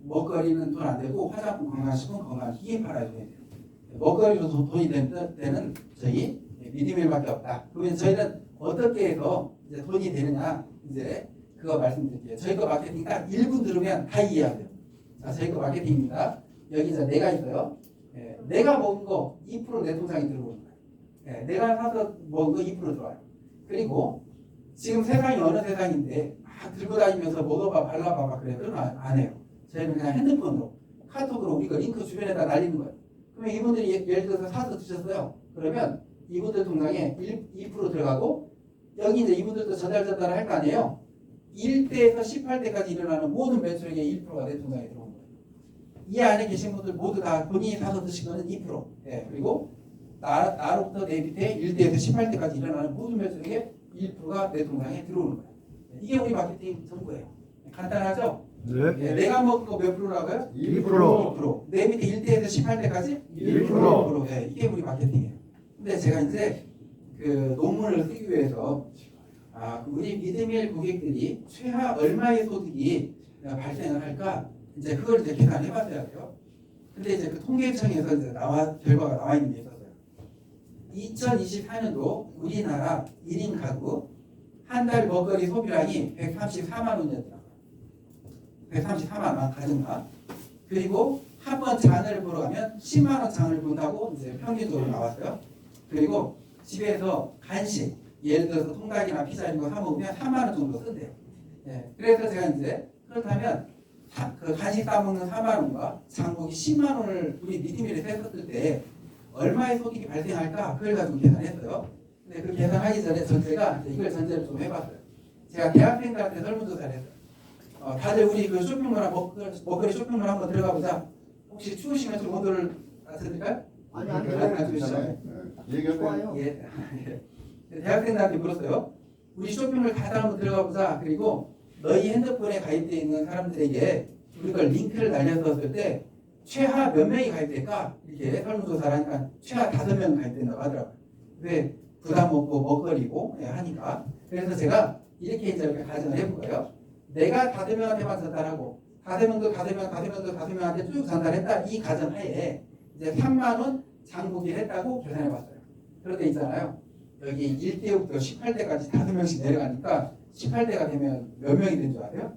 먹거리는 돈 안 되고 화장품, 건강식품, 건강기기 팔아야 돼요. 먹거리로 돈이 되는 저희 미디밀밖에 없다. 그러면 저희는 어떻게 해서 이제 돈이 되느냐 이제 그거 말씀드릴게요. 저희 거 마케팅 딱 1분 들으면 다 이해해야 돼요. 자, 저희 거 마케팅입니다. 여기 이제 내가 있어요. 내가 먹은 거 2% 내 통장에 들어오는 거예요. 내가 사서 먹은 거 2% 들어와요. 그리고 지금 세상이 어느 세상인데 막 들고 다니면서 먹어봐 발라봐봐 그래요. 그건 안 해요. 저희는 그냥 핸드폰으로 카톡으로 우리가 링크 주변에다 날리는 거예요. 그러면 이분들이 예를 들어서 사서 드셨어요. 그러면 이분들 통장에 2% 들어가고 여기 이제 이분들도 전달을 할 거 아니에요. 1대에서 18대까지 일어나는 모든 매출액의 1%가 내 통장에 들어온 거예요. 이 안에 계신 분들 모두 다 본인이 사서 드신 거는 2%. 예, 그리고 나로부터 내 밑에 1대에서 18대까지 일어나는 모든 매출액의 1%가 내 통장에 들어오는 거예요. 이게 우리 마케팅 전부예요. 간단하죠? 네. 예, 내가 먹은 거 몇 프로라고요? 2%. 2%. 내 밑에 1대에서 18대까지 1%. 예, 이게 우리 마케팅이에요. 근데 제가 이제 그 논문을 쓰기 위해서 우리 미드밀 고객들이 최하 얼마의 소득이 발생을 할까 이제 그걸 이제 계산해 봤어야 돼요. 근데 이제 그 통계청에서 이제 결과가 나와 있는 게 있었어요. 2024년도 우리나라 1인 가구 한 달 먹거리 소비량이 134만 원이었더라고요. 134만 원 가정당. 그리고 한 번 장을 보러 가면 10만 원 장을 본다고 이제 평균적으로 나왔어요. 그리고 집에서 간식, 예를 들어서 통닭이나 피자 이런 거 사 먹으면 3만 원 정도 쓴대요. 예, 그래서 제가 이제 그렇다면 그 간식 사 먹는 4만 원과 장보기 10만 원을 우리 미디밀에 했었을 때 얼마의 소득이 발생할까? 그걸 가지고 계산했어요. 근데 그 계산하기 전에 전제가 이걸 전제를 좀 해봤어요. 제가 대학생들한테 설문조사를 했어요. 다들 우리 그 쇼핑몰 먹거리 쇼핑몰 한번 들어가 보자. 혹시 추우시면 좀 온도를 낮춰드릴까요? 아니 안 추우시죠? 얘기해봐요. 예. 대학생들한테 물었어요. 우리 쇼핑몰 다들 한번 들어가 보자. 그리고 너희 핸드폰에 가입되어 있는 사람들에게 우리가 링크를 날렸었을 때 최하 몇 명이 가입될까? 이렇게 설문조사를 하니까 최하 5명 가입된다고 하더라고요. 왜? 부담 없고 먹거리고 하니까. 그래서 제가 이렇게 이제 가정을 해본 거예요. 내가 5명한테만 전달하고 5명한테 쭉 전달했다. 이 가정하에 이제 3만 원 장보기를 했다고 계산해봤어요. 그런데 있잖아요. 여기 1대부터 18대까지 5명씩 내려가니까 18대가 되면 몇 명이 된 줄 아세요?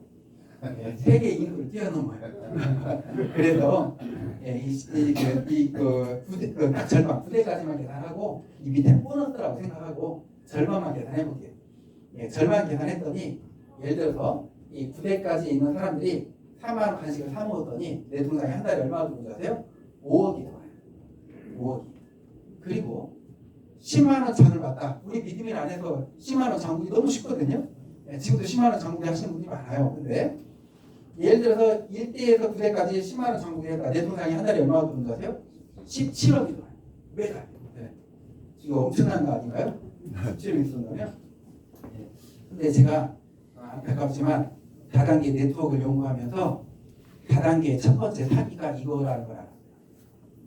세계 인구를 뛰어넘어요. 그래서 딱 절반 9대까지만 계산하고 이 밑에 보너스라고 생각하고 절반만 계산해볼게요. 절반 계산했더니 예를 들어서 이 9대까지 있는 사람들이 4만 원 간식을 사 먹었더니 내 통장에 한 달에 얼마나 들어오는지 아세요? 5억이 들어와요. 5억이. 그리고 10만 원 장을 봤다. 우리 비드밀 안에서 10만 원 장보기 너무 쉽거든요. 지금도 10만 원 장보기 하시는 분들이 많아요. 근데 예를 들어서 1대에서 9대까지 10만 원 장보기 했다. 내 통장에 한 달에 얼마나 들어오는지 아세요? 17억이 들어와요. 매달. 이거 엄청난 거 아닌가요? 17억이 들어온다면? 근데 제가 안타깝지만 다단계 네트워크를 연구하면서 다단계의 첫 번째 사기가 이거라는 걸 알았어요.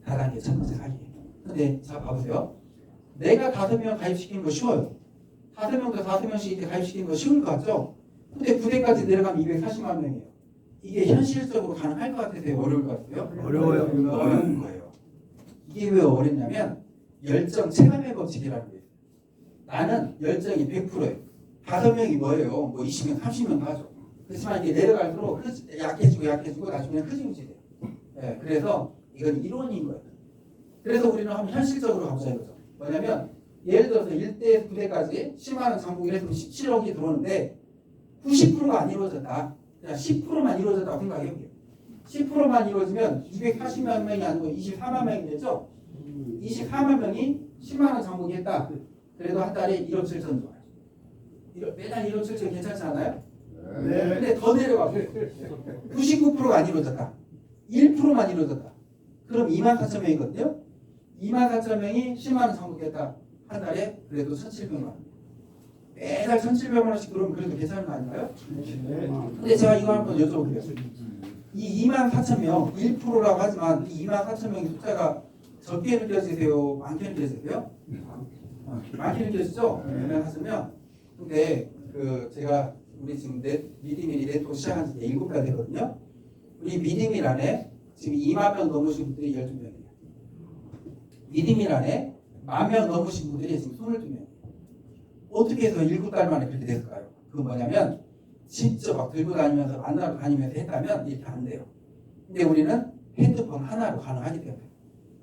다단계 첫 번째 사기. 근데 자 봐보세요. 내가 5명 가입시키는 거 쉬워요. 5명도 5명씩 이렇게 가입시키는 거 쉬운 것 같죠? 근데 9대까지 내려가면 240만 명이에요. 이게 현실적으로 가능할 것 같으세요? 어려울 것 같아요? 어려워요. 어려운 거예요. 이게 왜 어렵냐면 열정 체감의 법칙이라는 게 있어요. 나는 열정이 100%예요. 5명이 뭐예요? 뭐 20명, 30명 하죠. 그렇지만 이게 내려갈수록 약해지고 나중에 흐지부지 돼요. 그래서 이건 이론인 거예요. 그래서 우리는 한번 현실적으로 가보자 이거죠. 뭐냐면 예를 들어서 1대 9대까지 10만 원 장보기를 했으면 17억이 들어오는데 90%가 안 이루어졌다. 그냥 10%만 이루어졌다고 생각해볼게요. 10%만 이루어지면 280만 명이 아니고 24만 명이 됐죠? 24만 명이 10만 원 장보기 했다. 그래도 한 달에 1억 7천 좋아요. 매달 1억 7천 괜찮지 않아요? 네. 근데 더 내려가고 99%가 안 이루어졌다. 1%만 이루어졌다. 그럼 2만 4천 명이거든요. 2만 4천 명이 10만 원 장보겠다. 한 달에 그래도 1,700만 원. 매달 1,700만 원씩 그러면 그래도 괜찮은 거 아닌가요? 근데 제가 이거 한번 여쭤볼게요. 이 2만 4천 명, 1%라고 하지만 이 2만 4천 명의 숫자가 적게 느껴지세요? 많게 느껴지세요? 많게 느껴지죠? 2만 4천 명. 근데 제가 우리 지금 미디밀 네트워크 시작한 지 7달 됐거든요. 우리 미디밀 안에 지금 2만 명 넘으신 분들이 12명이에요. 미디밀 안에 10,000명 넘으신 분들이 지금 22명이에요. 어떻게 해서 7달 만에 그렇게 됐을까요? 그건 뭐냐면 직접 막 들고 다니면서 만나러 다니면서 했다면 이렇게 안 돼요. 근데 우리는 핸드폰 하나로 가능하기 때문에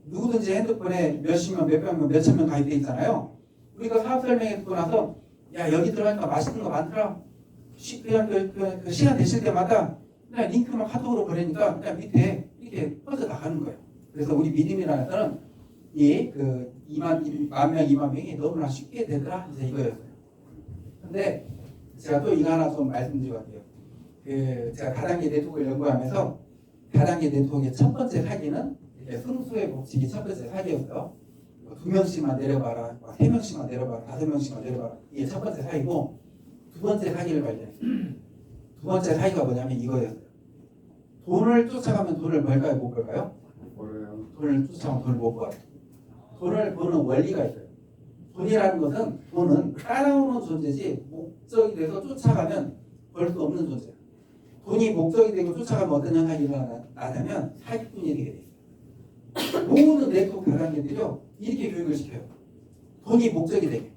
누구든지 핸드폰에 몇십 명, 몇백 명, 몇천 명 가입돼 있잖아요. 우리가 사업 설명회 듣고 나서 야 여기 들어가니까 맛있는 거 많더라. 그냥 그 시간 되실 때마다 그냥 링크만 카톡으로 보내니까 그냥 밑에 이렇게 퍼져 나가는 거예요. 그래서 우리 믿음이라는 이 2만 명, 2만 명이 너무나 쉽게 되더라. 이제 이거였어요. 근데 제가 또 이거 하나 좀 말씀드리고 갈게요. 제가 다단계 네트워크를 연구하면서 다단계 네트워크의 첫 번째 사기는 이렇게 승수의 법칙이 첫 번째 사기였어요. 2명씩만 내려봐라, 3명씩만 내려봐라, 5명씩만 내려봐라. 이게 첫 번째 사기고, 두 번째 사기를 발견했어요. 두 번째 사기가 뭐냐면 이거였어요. 돈을 쫓아가면 돈을 벌까요, 못 벌까요? 돈을 쫓아가면 돈을 못 벌어요. 돈을 버는 원리가 있어요. 돈이라는 것은, 돈은 따라오는 존재지 목적이 돼서 쫓아가면 벌 수 없는 존재예요. 돈이 목적이 되고 쫓아가면 어떤 현상이 일어나냐면 사기꾼이 되게 돼요. 모든 네트워크 다단계들이요 이렇게 교육을 시켜요. 돈이 목적이 되게.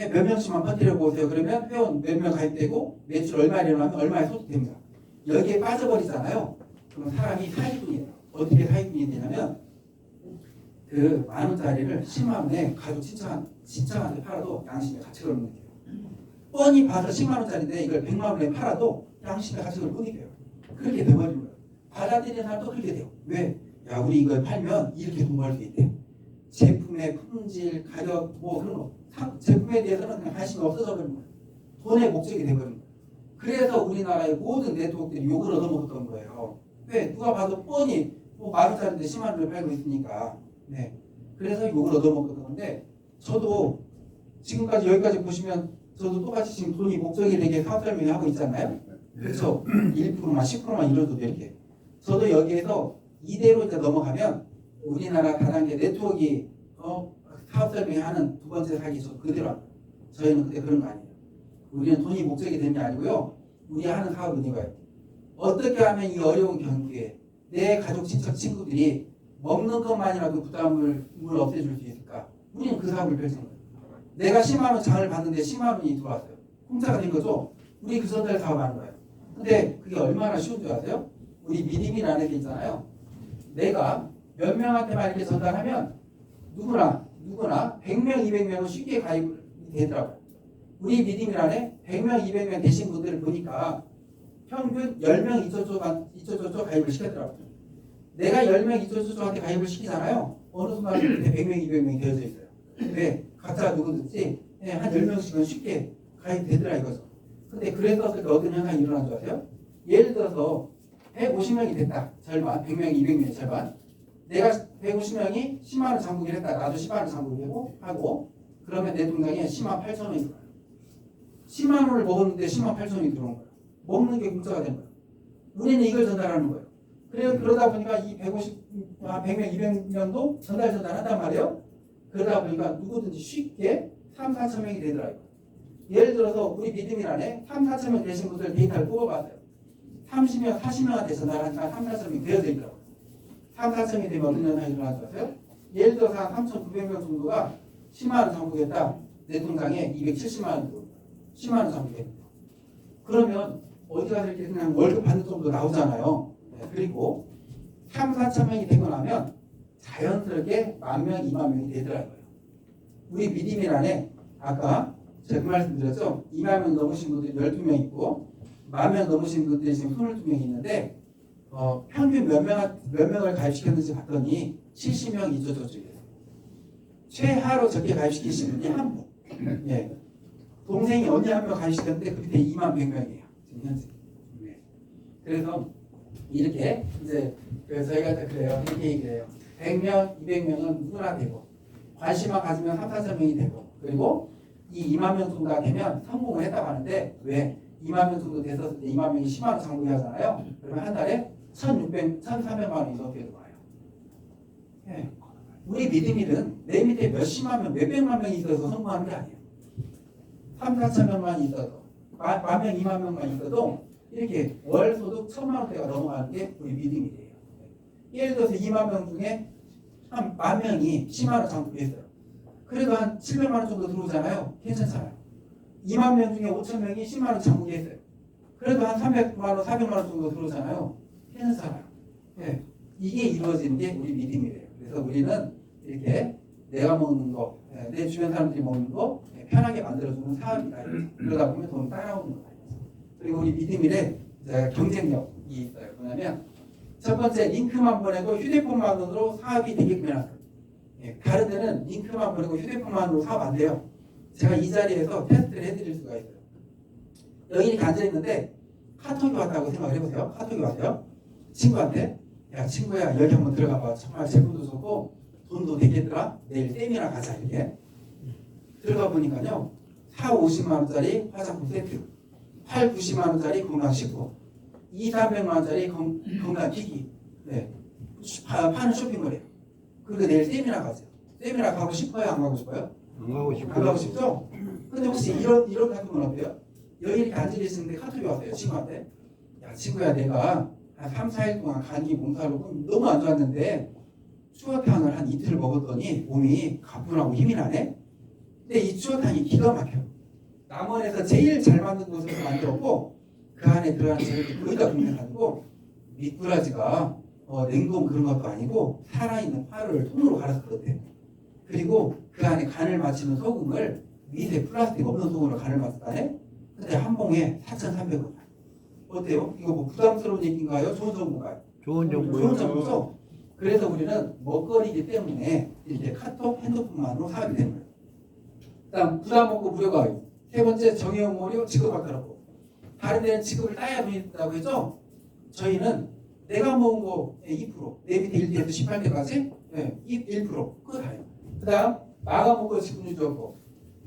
몇 명씩만 퍼뜨려 보세요. 그러면 회원 몇 명 가입되고 매출 얼마 일어나면 얼마에 소득됩니다. 여기에 빠져버리잖아요. 그럼 사람이 사기꾼이 돼요. 어떻게 사기꾼이 되냐면 그 10,000원짜리를 10만 원에 가족 친척한테 팔아도 양심의 가치를 못 느껴요. 뻔히 봐서 10만 원짜리인데 이걸 100만 원에 팔아도 양심의 가치를 못 느껴요. 그렇게 돼버린 거예요. 받아들이는 사람도 그렇게 돼요. 왜? 야, 우리 이걸 팔면 이렇게 돈 벌 수 있대. 제품의 품질, 가격, 뭐 그런 거. 제품에 대해서는 그냥 관심이 없어져 버린 거예요. 돈의 목적이 돼버린 거예요. 그래서 우리나라의 모든 네트워크들이 욕을 얻어먹었던 거예요. 왜? 누가 봐도 뻔히 뭐 10,000원짜리인데 10만 원을 팔고 있으니까. 네. 그래서 욕을 얻어먹었던 건데, 저도 지금까지 여기까지 보시면 저도 똑같이 지금 돈이 목적이 되게 사업 설명을 하고 있잖아요. 그렇죠? 1%만 10%만 이뤄도 이렇게. 저도 여기에서 이대로 이제 넘어가면 우리나라 다단계 네트워크 사업 설명하는 두 번째 사기 저 그대로 합니다. 저희는 그때 그런 거 아니에요. 우리는 돈이 목적이 되는 게 아니고요. 우리 하는 사업은 이거예요. 어떻게 하면 이 어려운 경기에 내 가족, 친척, 친구들이 먹는 것만이라도 부담을 없애줄 수 있을까? 우리는 그 사업을 펼친 거예요. 내가 10만 원 장을 봤는데 10만 원이 들어왔어요. 공짜가 된 거죠? 우리 그 전달 사업하는 거예요. 근데 그게 얼마나 쉬운 줄 아세요? 우리 미리미라는 게 있잖아요. 내가 몇 명한테만 이렇게 전달하면 누구나 100명, 200명은 쉽게 가입이 되더라고요. 우리 미디미란에 100명, 200명 되신 분들을 보니까 평균 10명 이쪽저쪽 가입을 시켰더라고요. 내가 10명 이쪽저쪽한테 가입을 시키잖아요. 어느 순간 100명, 200명이 되어져 있어요. 왜? 각자 누구든지 한 10명씩은 쉽게 가입되더라 이거죠. 근데 그랬었을 때 어떤 현상이 일어난 줄 아세요? 예를 들어서 150명이 됐다. 절반, 100명, 200명의 절반. 내가 150명이 10만 원 장부기를 했다. 나도 10만 원 장부기를 하고 그러면 내 통장에 10만 8천 원이 들어요. 10만 원을 먹었는데 10만 8천 원이 들어온 거예요. 먹는 게 공짜가 된 거예요. 우리는 이걸 전달하는 거예요. 그러다 보니까 이 100명, 200명도 전달한단 말이에요. 그러다 보니까 누구든지 쉽게 3, 4천 명이 되더라고요. 예를 들어서 우리 믿음이란에 3, 4천 명 되신 분들 데이터를 뽑아봤어요. 30명, 40명한테 전달하니까 3, 4천 명이 되어져 있더라고요. 3, 4천 명이 되면 어떤 현상이 일어나는 줄 아세요? 예를 들어서 한 3,900명 정도가 10만 원 장부겠다. 내 통장에 270만 원 들어옵니다. 10만 원 장부겠다. 그러면 어디 가서 이렇게 그냥 월급 받는 정도 나오잖아요. 네, 그리고 3, 4천 명이 되고 나면 자연스럽게 10,000명, 20,000명이 되더라고요. 우리 믿음이란에 아까 제가 그 말씀 드렸죠. 20,000명 넘으신 분들이 12명 있고 10,000명 넘으신 분들이 지금 22명 있는데 평균 몇 명을 가입시켰는지 봤더니 70명 이쪽저쪽이에요. 최하로 적게 가입시키신 분이 한 분. 예. 동생이 언니 한 명 가입시켰는데 그 밑에 21,000명이에요. 지금 현재. 네. 그래서 이렇게 이제 저희가 그래요. 이렇게 얘기해요. 100명, 200명은 누구나 되고 관심만 가지면 3, 4,000명이 되고 그리고 이 20,000명 정도가 되면 성공을 했다고 하는데 왜? 20,000명 정도 됐었을 때 20,000명이 10만 원 장부기 하잖아요. 그러면 한 달에 1,400만 원이 넘게 들어와요. 예. 우리 믿음이든 내 밑에 몇십만 명, 몇백만 명이 있어서 성공하는 게 아니에요. 3, 4천 명만 있어도 10,000명, 20,000명만 있어도 이렇게 월 소득 1,000만 원대가 넘어가는 게 우리 믿음이래요. 예를 들어서 20,000명 중에 한 10,000명이 10만 원 장부했어요. 그래도 한 700만 원 정도 들어오잖아요. 괜찮잖아요. 20,000명 중에 5,000명이 10만 원 장부했어요. 그래도 한 300만 원, 400만 원 정도 들어오잖아요. 괜찮잖아요. 예. 이게 이루어지는 게 우리 믿음이래요. 그래서 우리는 이렇게 내가 먹는 거, 내 주변 사람들이 먹는 거 편하게 만들어주는 사업이다. 그러다 보면 돈 따라오는 거다. 그리고 우리 믿음이래 경쟁력이 있어요. 뭐냐면 첫 번째 링크만 보내고 휴대폰만으로 사업이 되게끔 해놨어요. 예, 다른 데는 링크만 보내고 휴대폰만으로 사업 안 돼요. 제가 이 자리에서 테스트를 해드릴 수가 있어요. 여기 이렇게 앉아있는데 카톡이 왔다고 생각을 해보세요. 카톡이 왔어요. 친구한테 야 친구야 여기 한번 들어가 봐. 정말 제품도 좋고 돈도 되겠더라. 내일 세미나 가자 이렇게. 들어가 보니까요. 4,50만 원짜리 화장품 세트, 90만 원짜리 건강식품, 300만 원짜리 건강기기 네. 파는 쇼핑몰이에요. 그리고 내일 세미나 가세요. 세미나 가고 싶어요? 안 가고 싶어요? 안 가고 안 싶어요. 가고 싶죠? 근데 혹시 이런 같은 건 어때요? 여기 이렇게 앉아 계시는데 카톡이 왔어요. 친구한테. 야 친구야 내가 한 3, 4일 동안 감기 몸살로 너무 안 좋았는데 추어탕을 한 이틀 먹었더니 몸이 가뿐하고 힘이 나네? 근데 이 추어탕이 기가 막혀. 남원에서 제일 잘 만든 곳에서 만들었고 그 안에 들어가는 재료도 거의 다 국내산이고 미꾸라지가 냉동 그런 것도 아니고 살아있는 파를 통으로 갈아서 그렇대. 그리고 그 안에 간을 맞추는 소금을 밑에 플라스틱 없는 소금으로 간을 맞췄다네. 근데 한 봉에 4,300원. 어때요? 이거 뭐 부담스러운 얘기인가요? 좋은 정보인가요? 좋은 좋은 정보예요. 정보죠. 그래서 우리는 먹거리이기 때문에 이렇게 카톡, 핸드폰만으로 사게 되는 거예요. 그다음 부담 없고 무료가 세 번째 정의용 무료 지급받기 어렵고 다른 데는 지급을 따야 된다고 했죠. 저희는 내가 모은 거 2%, 내 밑에 1대에서 18대까지 1% 그거 다예요. 그다음 마감 목표 지급 유지 없고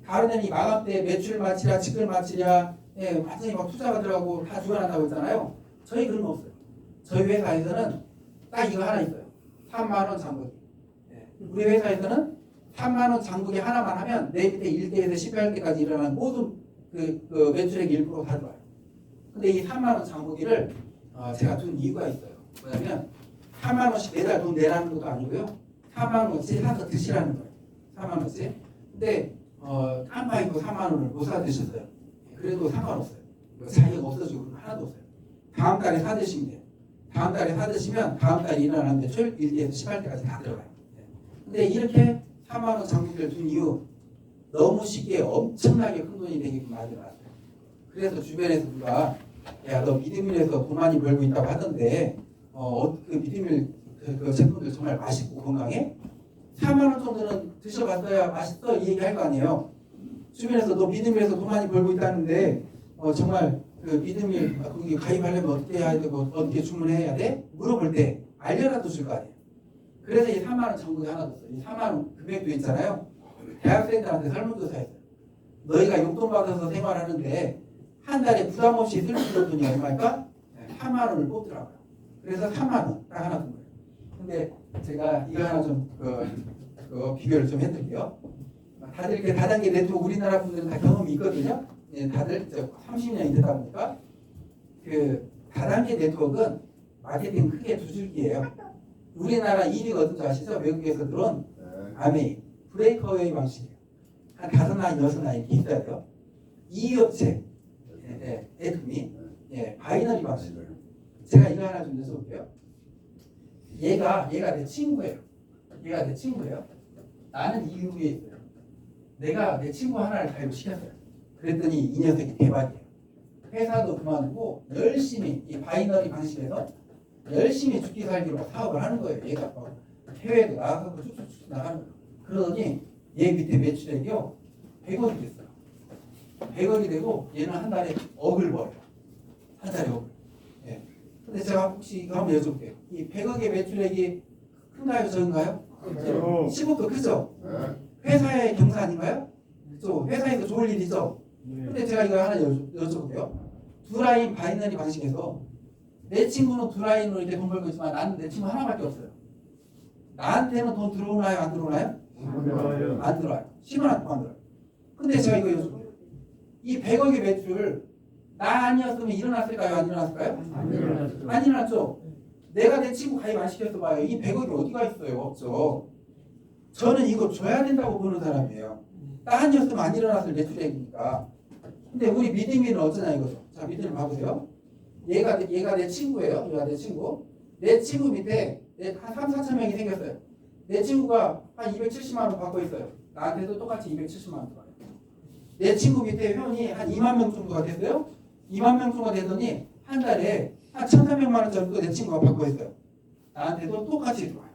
다른 데는 이 마감 때 매출 마치랴 지급 마치랴 완전히 막 투자가 들어가고 다 주관한다고 했잖아요. 저희 그런 거 없어요. 저희 회사에서는 딱 이거 하나 있어요. 3만 원 장부기. 우리 회사에서는 3만 원 장부기 하나만 하면 내 밑에 1대에서 18대까지 일어나는 모든 그 매출액 1% 다 들어와요. 근데 이 3만 원 장부기를 제가 둔 이유가 있어요. 뭐냐면 3만 원씩 매달 돈 내라는 것도 아니고요. 3만 원씩 사서 드시라는 거예요. 3만 원씩. 근데 깜빡이고 3만 원을 못 사 드셨어요. 그래도 상관없어요. 자기가 없어지고 그런 거 하나도 없어요. 다음 달에 사 드시면 돼요. 다음 달에 사 드시면 다음 달에 일어나는 매출 1대에서 18대까지 다 들어가요. 근데 이렇게 3만 원 장부기를 둔 이유 너무 쉽게 엄청나게 큰 돈이 되게끔 만들어놨어요. 그래서 주변에서 누가 야 너 미드밀에서 돈 많이 벌고 있다고 하던데 그 미드밀 그 제품들 정말 맛있고 건강해? 4만 원 정도는 드셔봤어야 맛있어 이 얘기 할 거 아니에요. 주변에서 너 미드밀에서 돈 많이 벌고 있다는데 정말 그 미드밀 거기 가입하려면 어떻게 해야 되고 어떻게 주문해야 돼? 물어볼 때 알려라도 줄 거 아니에요. 그래서 이 3만 원 장부기 하나 줬어요. 이 3만 원 금액도 있잖아요. 대학생들한테 설문조사했어요. 너희가 용돈 받아서 생활하는데 한 달에 부담 없이 쓸 수 있는 돈이 얼마일까? 4만 원을 뽑더라고요. 그래서 3만 원 딱 하나 준 거예요. 근데 제가 이거 하나 좀 비교를 좀 해드릴게요. 다들 이렇게 다단계 네트워크 우리나라 분들은 다 경험이 있거든요. 다들 30년이 되다 보니까 그 다단계 네트워크는 마케팅 크게 두 줄기예요. 우리나라 1위가 어떤지 아시죠? 외국에서 들어온 아메이 브레이크어웨이 방식이에요. 한 5라인, 6라인 이렇게 있어야 돼요. 2위 업체 애트미 바이너리 방식이에요. 제가 이거 하나 좀 여쭤볼게요. 얘가 내 친구예요. 얘가 내 친구예요. 나는 이 위에 있어요. 내가 내 친구 하나를 가입을 시켰어요. 그랬더니 이 녀석이 대박이에요. 회사도 그만두고 열심히 이 바이너리 방식에서 열심히 죽기 살기로 사업을 하는 거예요. 얘가 해외도 나가고 쭉쭉쭉 나가는 거예요. 그러더니 얘 밑에 매출액이요 100억이 됐어요. 100억이 되고 얘는 한 달에 억을 벌어요. 한 달에 억을. 근데 제가 혹시 이거 한번 여쭤볼게요. 이 100억의 매출액이 큰가요? 적은가요? 10억도 크죠? 회사의 경사 아닌가요? 그렇죠? 회사에서 좋을 일이죠? 근데 제가 이거 하나 여쭤볼게요. 두 라인 바이너리 방식에서 내 친구는 두 라인으로 이렇게 돈 벌고 있지만 나는 내 친구 하나밖에 없어요. 나한테는 돈 들어오나요? 안 들어오나요? 안 들어와요. 10원 안 들어와요. 근데 제가 이거 여쭤볼게요. 이 100억의 매출 나 아니었으면 일어났을까요? 안 일어났을까요? 안 일어났죠? 내가 내 친구 가입 안 시켰어 봐요. 이 100억이 어디가 있어요? 없죠. 저는 이거 줘야 된다고 보는 사람이에요. 나 아니었으면 안 일어났을 매출액이니까. 근데 우리 믿음이는 어쩌냐 이거죠. 자, 믿음 봐보세요. 얘가 내 친구예요. 얘가 내 친구. 내 친구 밑에 한 3, 4천 명이 생겼어요. 내 친구가 한 270만 원 받고 있어요. 나한테도 똑같이 270만 원 들어와요. 내 친구 밑에 회원이 한 2만 명 정도가 됐어요. 2만 명 정도가 되더니 한 달에 한 1,300만 원 정도 내 친구가 받고 있어요. 나한테도 똑같이 들어와요.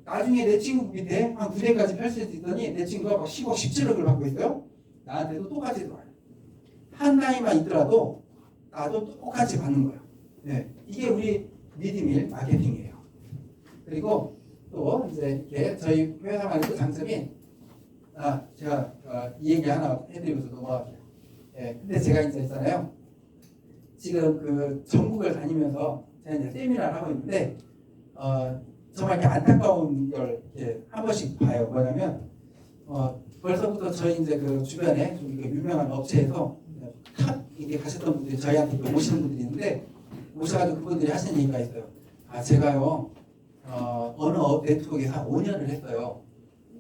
나중에 내 친구 밑에 한 9대까지 펼쳐지더니 내 친구가 막 10억, 17억을 받고 있어요. 나한테도 똑같이 들어와요. 한 단위만 있더라도 나도 똑같이 받는 거예요. 네, 이게 우리 미드밀 마케팅이에요. 그리고 또 이제 이렇게 저희 회사만의 또 장점이 제가 이 얘기 하나 해드리고서 넘어갈게요. 예, 근데 제가 이제 있잖아요. 지금 그 전국을 다니면서 제가 이제 세미나를 하고 있는데 정말 이렇게 안타까운 걸 이렇게 한 번씩 봐요. 뭐냐면 벌써부터 저희 이제 그 주변에 좀 이렇게 유명한 업체에서 탑 이렇게 가셨던 분들이 저희한테 오시는 분들이 있는데 오셔가지고 그분들이 하시는 얘기가 있어요. 제가요 어느 네트워크에서 한 5년을 했어요.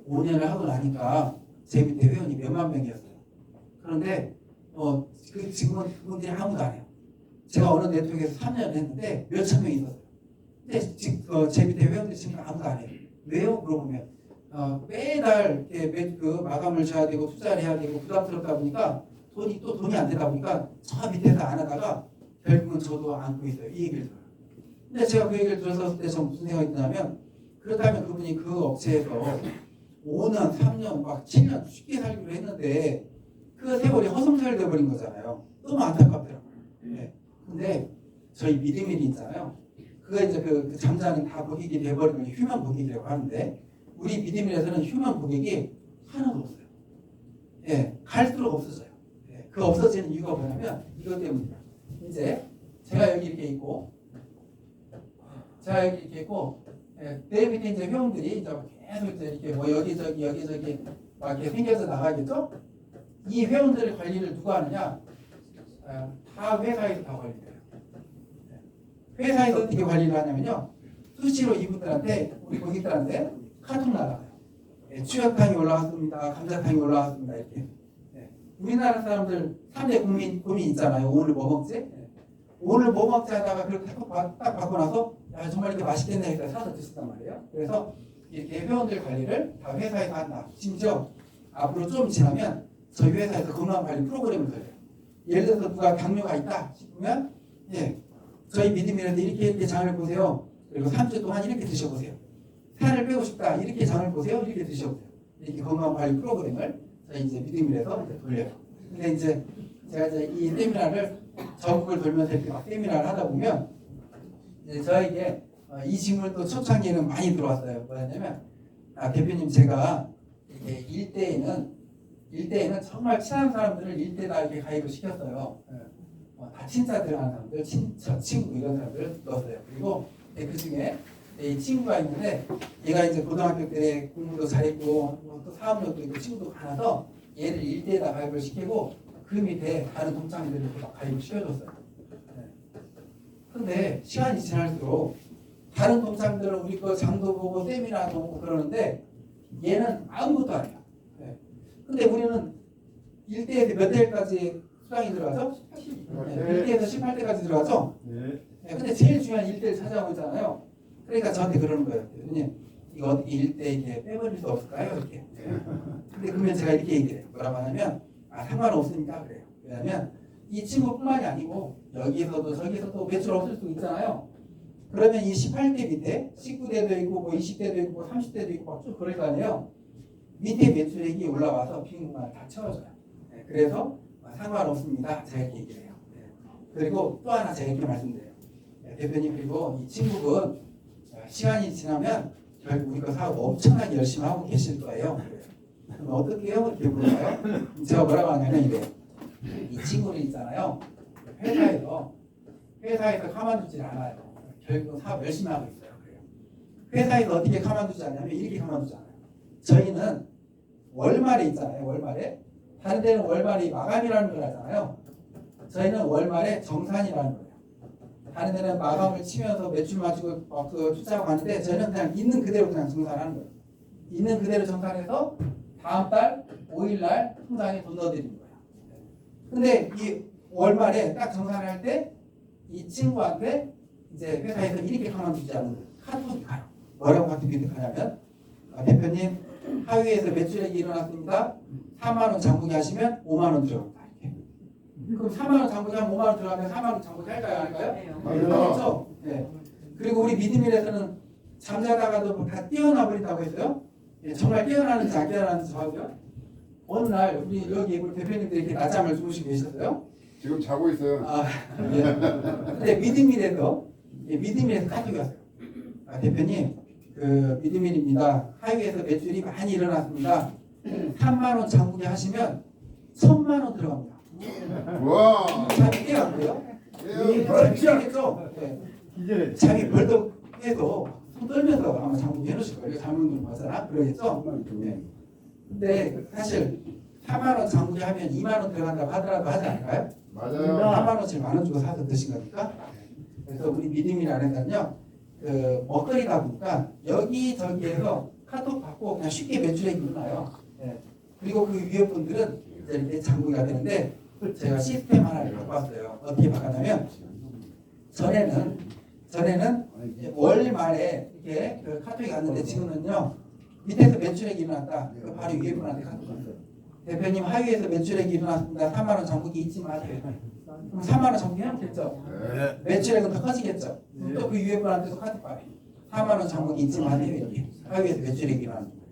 5년을 하고 나니까 제 밑에 회원이 몇만 명이었어요. 그런데 지금은 그분들이 아무도 안 해요. 제가 어느 네트워크에서 3년을 했는데 몇천 명이 있었어요. 근데 지금 제 밑에 회원들이 지금 아무도 안 해요. 왜요? 물어보면 매달 이렇게 그 마감을 줘야 되고 투자를 해야 되고 부담스럽다 보니까 돈이 안 되다 보니까 저 밑에서 안 하다가 결국은 저도 안고 있어요. 이 얘기를 들어요. 근데 제가 그 얘기를 들었을 때 전 무슨 생각이 드냐면 그렇다면 그분이 그 업체에서 5년, 3년, 막 7년 쉽게 살기로 했는데 그 세월이 허송세월 돼버린 거잖아요. 너무 안타깝더라고요. 네. 근데 저희 미드밀이 있잖아요. 그거 이제 그 잠자는 다 고객이 돼버리면 휴먼 고객이라고 하는데 우리 미드밀에서는 휴먼 고객이 하나도 없어요. 예, 갈수록 없어져요. 예, 그 없어지는 이유가 뭐냐면 이것 때문입니다. 이제 제가 여기 이렇게 있고 내 밑에 이제 회원들이 이제 계속 이제 이렇게 뭐 여기저기 막 이렇게 생겨서 나가겠죠? 이 회원들 관리를 누가 하느냐? 다 회사에서 다 관리해요. 회사에서 어떻게 관리를 하냐면요. 수시로 이분들한테 우리 고객들한테 카톡 날아가요. 추어탕이 올라왔습니다. 감자탕이 올라왔습니다. 이렇게. 우리나라 사람들 3대 고민 있잖아요. 오늘 뭐 먹지? 오늘 뭐 먹지 하다가 그렇게 딱 받고 나서 정말 이렇게 맛있겠네 해서 사서 드신단 말이에요. 그래서 이렇게 회원들 관리를 다 회사에서 한다. 심지어 앞으로 좀 지나면 저희 회사에서 건강관리 프로그램을 돌려요. 예를 들어서 누가 당뇨가 있다 싶으면 저희 미드밀한테 이렇게 장을 보세요. 그리고 3주 동안 이렇게 드셔보세요. 살을 빼고 싶다 이렇게 장을 보세요. 이렇게 드셔보세요. 이렇게 건강관리 프로그램을 저희 이제 미드밀에서 돌려요. 근데 이제 제가 이제 이 세미나를 전국을 돌면서 이렇게 막 세미나를 하다 보면 이제 저에게 이 질문도 초창기에는 많이 들어왔어요. 뭐냐면 대표님 제가 이렇게 일대에는 정말 친한 사람들을 일대에다 이렇게 가입을 시켰어요. 다 친자들 하는 사람들, 친구 이런 사람들을 넣었어요. 그리고 그 중에 이 친구가 있는데 얘가 이제 고등학교 때 공부도 잘했고 또 사업력도 있고 친구도 많아서 얘를 일대에다 가입을 시키고 그 밑에 다른 동창들을 막 가입을 시켜줬어요. 근데 시간이 지날수록 다른 동창들은 우리 거 장도 보고 세미나도 보고 그러는데 얘는 아무것도 안 해요. 근데 우리는 1대에서 몇 대까지 수강이 들어가죠? 1대에서 18대까지 들어가죠? 근데 제일 중요한 1대를 찾아오고 있잖아요. 그러니까 저한테 그러는 거예요. 대표님 이거 어떻게 1대 이렇게 빼버릴 수 없을까요? 이렇게. 근데 그러면 제가 이렇게 얘기해요. 뭐라고 하냐면 상관없으니까 그래요. 왜냐하면 이 친구뿐만이 아니고 여기에서도 저기서도 매출 없을 수 있잖아요. 그러면 이 18대 밑에 19대도 있고 뭐 20대도 있고 30대도 있고 막 쭉 그럴 거 아니에요. 밑에 매출액이 올라와서 빈 공간을 다 채워줘요. 그래서 상관없습니다. 제가 이렇게 얘기를 해요. 그리고 또 하나 제가 이렇게 말씀드려요. 대표님 그리고 이 친구분 시간이 지나면 결국 우리 거 사업 엄청나게 열심히 하고 계실 거예요. 그럼 어떻게 해요? 이렇게 물어봐요. 제가 뭐라고 하냐면 이래요. 이 친구는 있잖아요. 회사에서 가만두질 않아요. 결국 사업 열심히 하고 있어요. 그래요. 회사에서 어떻게 가만두지 않냐면 이렇게 가만두잖아요. 저희는 월말에 있잖아요. 월말에. 다른 데는 월말이 마감이라는 걸 하잖아요. 저희는 월말에 정산이라는 거예요. 다른 데는 마감을 치면서 매출 맞추고 그 투자하고 하는데 저희는 그냥 있는 그대로 그냥 정산하는 거예요. 있는 그대로 정산해서 다음 달 5일날 통장에 돈 넣어드리는 거예요. 근데 이 월말에 딱 정산을 할 때 이 친구한테 이제 회사에서 이렇게 가만두지 않는 거예요. 카톡이 가요. 뭐라고 카톡이 가냐면 대표님 하위에서 매출액이 일어났습니다. 4만원 장부기 하시면 5만원 들어갑니다. 이렇게. 그럼 4만원 장부기 하면 5만원 들어가면 4만원 장부기 할까요? 안 할까요? 그렇죠. 네. 그리고 우리 미드밀에서는 잠자다가도 다 뛰어나 버린다고 했어요. 네, 정말 깨어나는지 안 깨어나는지 저하고요. 어느 날 우리 여기 우리 대표님들이 이렇게 낮잠을 주무시고 계셨어요? 지금 자고 있어요. 아, 예. 근데 미드밀에서 카톡이 왔어요. 아, 대표님, 그 미드밀입니다. 하이웨이에서 매출이 많이 일어났습니다. 3만 원 장부기 하시면 1,000만 원 들어갑니다. 와. 잠이 깨었고요. 잠이 깨겠죠? 예. 잠이 벌떡 깨도 손 떨면서 아마 장부기 해놓으실 거예요. 잠은 좀 와서나 그러겠죠? 예. 근데 사실 4만 원 장부기 하면 2만 원 들어간다고 하더라도 하지 않을까요? 맞아요. 4만 원씩 만 원 주고 사서 드신 거니까. 그래서 우리 믿음이라는 건요, 그 먹거리다 보니까 여기저기에서 카톡 받고 그냥 쉽게 매출액이 일어나요. 예. 그리고 그 위에 분들은 이제 이렇게 장부가 되는데 제가 시스템 하나를 갖고 왔어요. 어떻게 바꿨냐면 전에는 이제 월 말에 이렇게 그 카톡이 갔는데 지금은요 밑에서 매출액이 일어났다. 그 바로 위에 분한테 카톡 왔어요. 대표님 하위에서 매출액이 일어났습니다. 3만 원 장부기 잊지 마세요. 그럼 3만 원 장부기 하면 됐죠. 네. 매출액은 더 커지겠죠. 또 그 위에 분한테도 카톡 받아요. 4만 원 장부기 잊지 마세요. 이렇게 하위에서 매출액이 일어납니다.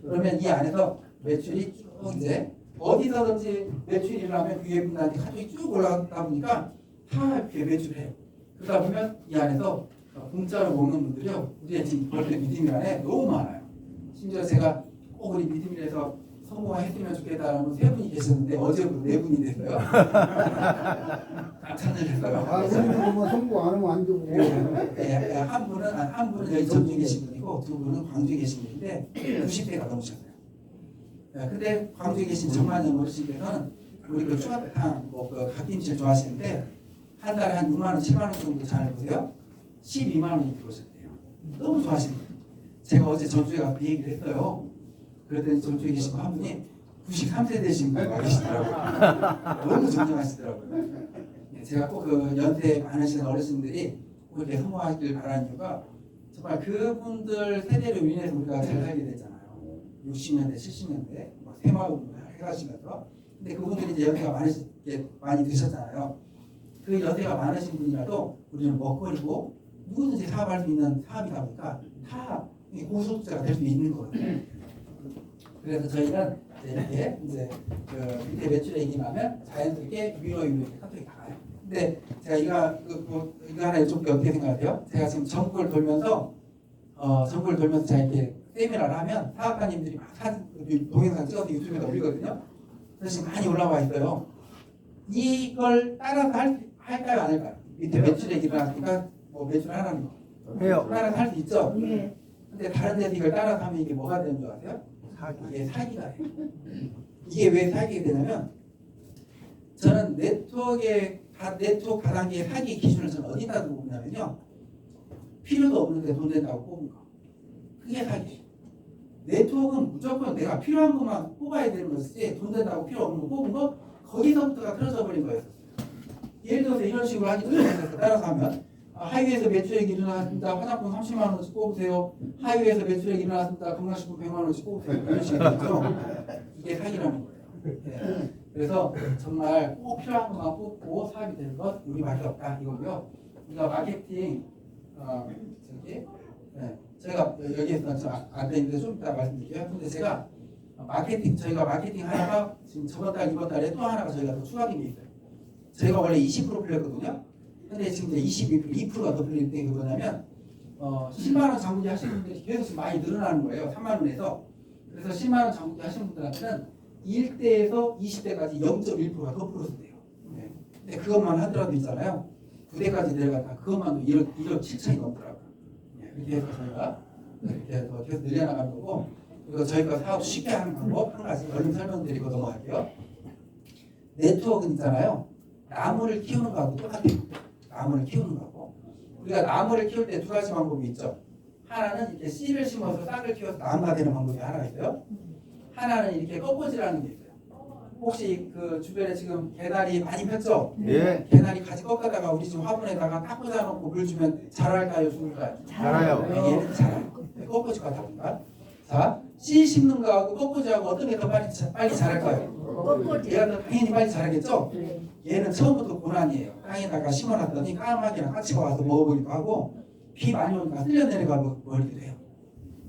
그러면 이 안에서 매출이 쭉 이제 어디서든지 매출이 일어나면 그 위에 분한테 카톡이 쭉 올라가다 보니까 다 이렇게 매출해요. 그러다 보면 이 안에서 공짜로 먹는 분들이요. 우리의 지금 벌써 믿음이란에 너무 많아요. 심지어 제가 꼭 우리 믿음이라서 성공했으면 좋겠다라는 3분이 계셨는데 어제부터 4분이 됐어요. 깜짝 놀랐어요. 우리는 뭐 성공 안 하면 안 되고. 네, 한 분은 여기 전주에 계신 분이고 2분은 광주에 계신 분인데 90대가 넘으셨어요. 네, 근데 광주에 계신 정만영 어르신께서는 우리 그 추가탕 뭐그 갓김치를 좋아하시는데 한 달에 한 6만 원, 7만 원 정도 잘 보세요. 12만 원이 들어오셨대요. 너무 좋아하시는 거예요. 제가 어제 전주에 가서 그 얘기를 했어요. 그랬더니 전주에 계신 한 분이 93세 되신 분이 계시더라고요. 너무 존경하시더라고요. 예, 제가 꼭 그 연세 많으신 어르신들이 꼭 이렇게 성공하길 바라는 이유가 정말 그분들 세대로 인해서 우리가 잘 살게 됐잖아요. 60년대, 70년대 새마을 해가시면서. 근데 그분들이 이제 연세가 많이 드셨잖아요. 그 연세가 많으신 분이라도 우리는 먹거리고 누구든지 사업할 수 있는 사업이다 보니까 다 고소득자가 될 수 있는 거거든요. 그래서 저희는 이제 그 밑에 매출액이 나면 자연스럽게 위로 이렇게 카톡이 나가요. 근데 제가 이거 하나 여쭤볼게요. 어떻게 생각하세요? 제가 지금 전국을 돌면서 제가 이렇게 세미나를 하면 사업가님들이 막 사진, 동영상 찍어서 유튜브에 올리거든요. 그래서 지금 많이 올라와 있어요. 이걸 따라서 할까요? 안 할까요? 밑에 매출액이 일어났으니까 뭐 매출 하라는 거. 해요. 따라서 할 수 있죠? 예. 근데 다른 데서 이걸 따라서 하면 이게 뭐가 되는 줄 아세요? 사기. 이게 사기가 돼요. 이게 왜 사기가 되냐면 저는 네트워크 다단계의 사기 기준을 저는 어디다 두고 보냐면요. 필요도 없는데 돈 된다고 뽑은 거. 그게 사기예요. 네트워크는 무조건 내가 필요한 것만 뽑아야 되는 것이지 돈 된다고 필요 없는 거 뽑은 거 거기서부터가 틀어져 버린 거였어요. 예를 들어서 이런 식으로 하기 따라서 하면 하이웨이에서 매출액이 일어났습니다. 화장품 30만 원씩 뽑으세요. 하이웨이에서 매출액이 일어났습니다. 건강식품 100만 원씩 뽑으세요. 이런 식으로 되죠. 이게 사기라는 거예요. 네. 그래서 정말 꼭 필요한 것만 뽑고 사업이 되는 것 우리밖에 없다 이거고요. 우리가 마케팅 제가 여기에서 안 되는데 좀 이따 말씀드릴게요. 근데 제가 저희가 마케팅 하나가 지금 저번 달 이번 달에 또 하나가 저희가 더 추가된 게 있어요. 저희가 원래 20% 풀렸거든요. 근데 지금 이제 2%가 더 풀릴 때 그거냐면 10만 원 장부기 하시는 분들이 계속 많이 늘어나는 거예요. 3만 원에서. 그래서 10만 원 장부기 하시는 분들한테는 1대에서 20대까지 0.1%가 더 풀어준대요. 네. 근데 그것만 하더라도 있잖아요. 9대까지 내려갔다 그것만도 1억 7천이 넘더라고요. 네. 이렇게 해서 저희가 이렇게 해서 계속 늘려나가는 거고 그리고 저희가 사업 쉽게 하는 방법 한 가지 얼른 설명드리고 넘어갈게요. 네트워크는 있잖아요. 나무를 키우는 거하고 똑같아요. 나무를 키우는 거고 우리가 나무를 키울 때 두 가지 방법이 있죠. 하나는 이렇게 씨를 심어서 싹을 키워서 나무가 되는 방법이 하나가 있어요. 하나는 이렇게 꺾어지라는 게 있어요. 혹시 그 주변에 지금 개나리 많이 폈죠? 예. 개나리 가지 꺾다가 우리 집 화분에다가 딱 꽂아놓고 물 주면 자랄까요? 죽을까요? 잘해요. 얘는 자라요. 꺾어질 것 같습니다. 자, 씨 심는 거하고 꺾어지하고 어떤 게 더 빨리 자랄까요? 얘가 더 당연히 빨리 자라겠죠? 얘는 처음부터 고난이에요. 땅에다가 심어놨더니 까마귀나 까치가 와서 먹어보기도 하고 비 많이 오니까 쓸려 내려가 버리기도 해요.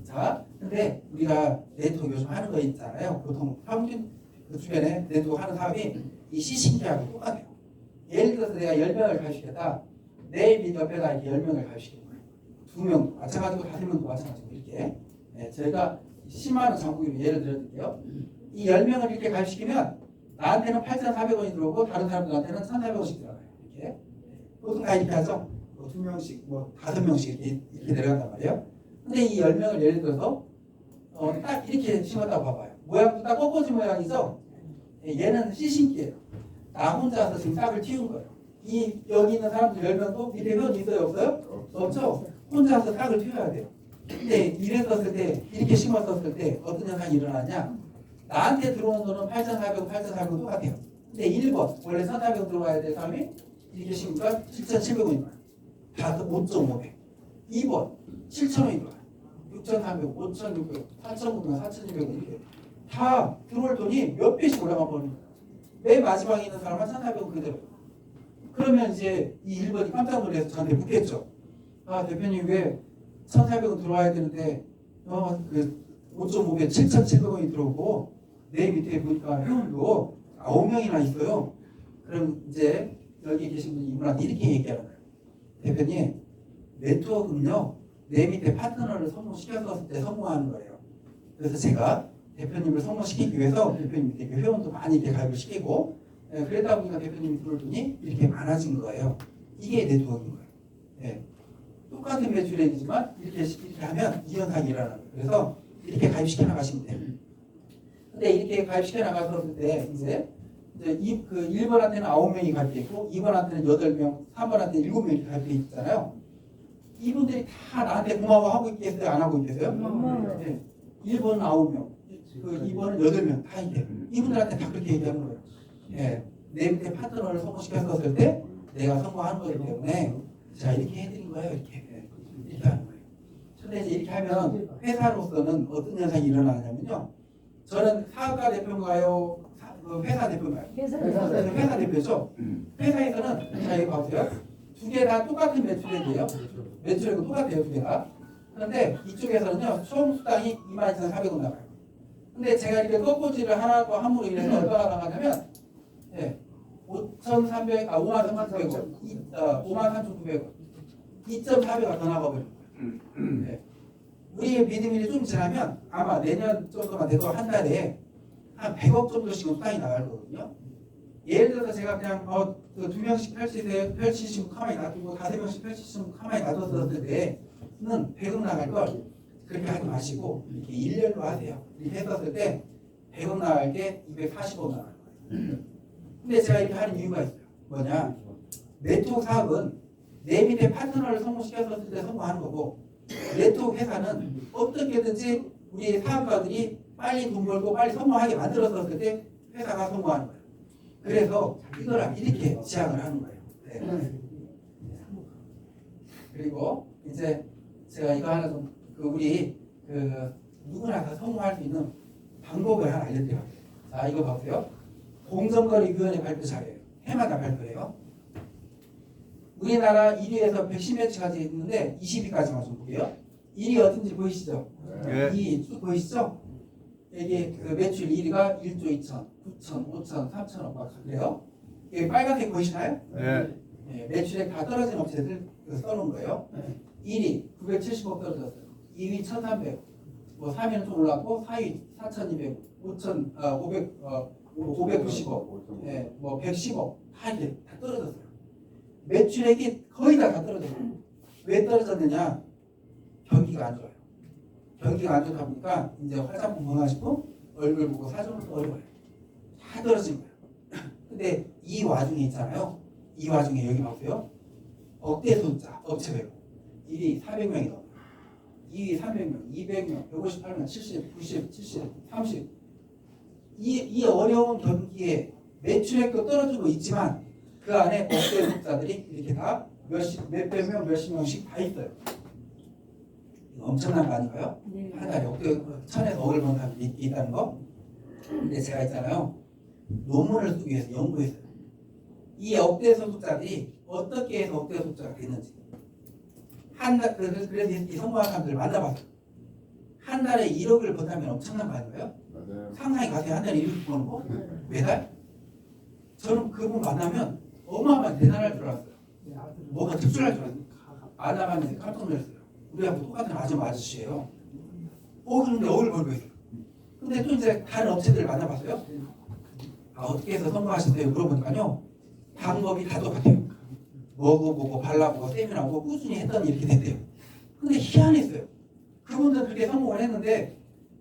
자, 근데 우리가 네트워크 요즘 하는 거 있잖아요. 보통 평균 그 주변에 네트워크 하는 사람이 이 시신기하고 똑같아요. 예를 들어서 내가 10명을 가르치겠다. 내 밑 옆에다 이렇게 10명을 가르치는 거예요. 2명 마찬가지고 5명도 마찬가지고 이렇게. 네, 저희가 10만 원 장국으로 예를 들어드릴게요. 이 10명을 이렇게 가르치면 나한테는 8,400원이 들어오고 다른 사람들한테는 1,400원씩 들어가요. 이렇게. 보통 다 이렇게 하죠. 뭐 2명씩, 뭐 5명씩 이렇게 내려간단 말이에요. 근데 이 10명을 예를 들어서 딱 이렇게 심었다고 봐봐요. 모양도 딱 꺾어진 모양이죠. 얘는 시신기예요. 나 혼자서 지금 싹을 틔운 거예요. 여기 있는 사람들 10명도 밑에 회원이 있어요? 없어요? 없죠? 혼자서 싹을 틔워야 돼요. 근데 이랬었을 때, 이렇게 심었었을 때 어떤 현상이 일어나냐? 나한테 들어온 돈은 8,400원 똑같아요. 근데 1번, 원래 1,400원 들어와야 될 사람이 이렇게 심으니까 7,700원인 거예요. 다 5.5배. 2번, 7,000원인 거예요. 6,300원, 5,600원, 4,900원, 4,200원 이렇게 다 들어올 돈이 몇 배씩 올라가 버리는 거예요. 맨 마지막에 있는 사람은 1,400원 그대로. 그러면 이제 이 1번이 깜짝 놀라서 저한테 묻겠죠. 아, 대표님 왜 1,400원 들어와야 되는데 그 5.5배 7,700원이 들어오고 내 밑에 보니까 회원도 9명이나 있어요. 그럼 이제 여기 계신 분이 이분한테 이렇게 얘기하는 거예요. 대표님, 네트워크는요 내 밑에 파트너를 성공시켰을 때 성공하는 거예요. 그래서 제가 대표님을 성공시키기 위해서 대표님 밑에 회원도 많이 이렇게 가입을 시키고 그러다 보니까 대표님이 들어올 돈이 이렇게 많아진 거예요. 이게 네트워크인 거예요. 예. 똑같은 매출액이지만 이렇게 하면 이 현상이 일어나는 거예요. 그래서 이렇게 가입시켜 나가시면 돼요. 근데 이렇게 가입시켜 나갔을 때 이제 그 1번한테는 9명이 가입돼 있고 2번한테는 8명, 3번한테는 7명이 가입돼 있잖아요. 이분들이 다 나한테 고마워하고 있겠어요? 안 하고 있겠어요? 네. 1번은 9명, 그 2번은 8명 다 있대요. 이분들한테 다 그렇게 얘기하는 거예요. 예. 내 밑에 파트너를 성공시켰을 때 내가 성공하는 거기 때문에 자 이렇게 해드린 거예요. 이렇게 하는 거예요. 근데 이제 이렇게 하면 회사로서는 어떤 현상이 일어나냐면요. 저는 사업가 대표인가요? 회사 대표인가요? 회사 대표죠. 회사에서는 자 이거 보세요. 두 개 다 똑같은 매출액이에요. 매출액은 똑같아요, 두 개가. 그런데 이쪽에서는요, 총 수당이 22,400원 나가요. 근데 제가 이렇게 꺾어지를 하나고 함으로 인해서 얼마가 나가냐면, 53,900원, 53,900원, 2.4배가 더 나가버려요. 우리의 믿음이 좀 지나면 아마 내년 정도만 돼도 한 달에 한 100억 정도씩은 수당이 나갈 거거든요. 예를 들어서 제가 그냥 그 2명씩 펼치시고 가만히 놔두고 5명씩 펼치시고 가만히 놔뒀을 때는 100억 나갈 걸 그렇게 하지 마시고 이렇게 1년로 하세요. 이렇게 했었을 때 100억 나갈 게 240억 나갈 거예요. 근데 제가 이렇게 하는 이유가 있어요. 뭐냐? 네트워크 사업은 내 밑에 파트너를 성공시켰을 때 성공하는 거고 네트워크 회사는 어떻게든지 우리 사업가들이 빨리 돈 벌고 빨리 성공하게 만들었을 때 회사가 성공하는 거예요. 그래서 이거랑 이렇게 지향을 하는 거예요. 네. 그리고 이제 제가 이거 하나 좀 우리 누구나 다 성공할 수 있는 방법을 하나 알려드려요. 자 이거 보세요. 공정거래위원회 발표 자료예요. 해마다 발표해요. 우리나라 1위에서 110몇까지 있는데 20위까지만 좀 볼게요. 1위 어딘지 보이시죠? 네. 2위 쭉 보이시죠? 여기 그 매출 1위가 1조 2천, 9천, 5천, 3천억 막 그래요. 여기 빨간색 보이시나요? 네. 네, 매출액 다 떨어진 업체들 써놓은 거예요. 1위 970억 떨어졌어요. 2위 1,300억, 뭐 3위는 좀 올랐고 4위 4,200억, 590억, 네, 뭐 110억 다 이렇게 다 떨어졌어요. 매출액이 거의 다 떨어졌어요. 왜 떨어졌느냐? 경기가 안 좋아요. 경기가 안 좋다 보니까 이제 화장품 권하시고 얼굴 보고 사정도 어려워요. 다 떨어진 거예요. 근데 이 와중에 있잖아요. 이 와중에 여기 보세요. 억대 숫자 업체 배우 1위 400명이 넘어요. 2위 300명, 200명, 158명, 70, 90, 70, 30. 이 어려운 경기에 매출액도 떨어지고 있지만 그 안에 억대 숫자들이 이렇게 다 몇백 명, 몇십 명씩 다 있어요. 엄청난 거 아닌가요? 한 달에 억대 1,000에서 억을 버는 사람이 있다는 거. 근데 제가 있잖아요. 논문을 쓰기 위해서 연구했어요. 이 억대 소득자들이 어떻게 해서 억대 소득자가 됐는지. 그래서 이 성공한 사람들을 만나봤어요. 한 달에 1억을 번다면 엄청난 거 아닌가요? 맞아요. 상상이 가세요. 한 달에 1억 버는 거? 매달? 저는 그분 만나면 어마어마한 대단할 줄 알았어요. 뭐가 특출날 줄 알았어요. 만나봤는데 깜짝 놀랐어요. 우리하고 똑같은 아저씨예요. 그런데 억을 벌고 있어요. 근데 또 이제 다른 업체들을 만나봤어요. 어떻게 해서 성공하셨어요? 물어보니까요. 방법이 다 똑같아요. 먹어보고 발라보고 세미나하고 꾸준히 했더니 이렇게 됐대요. 근데 희한했어요. 그분들은 그렇게 성공을 했는데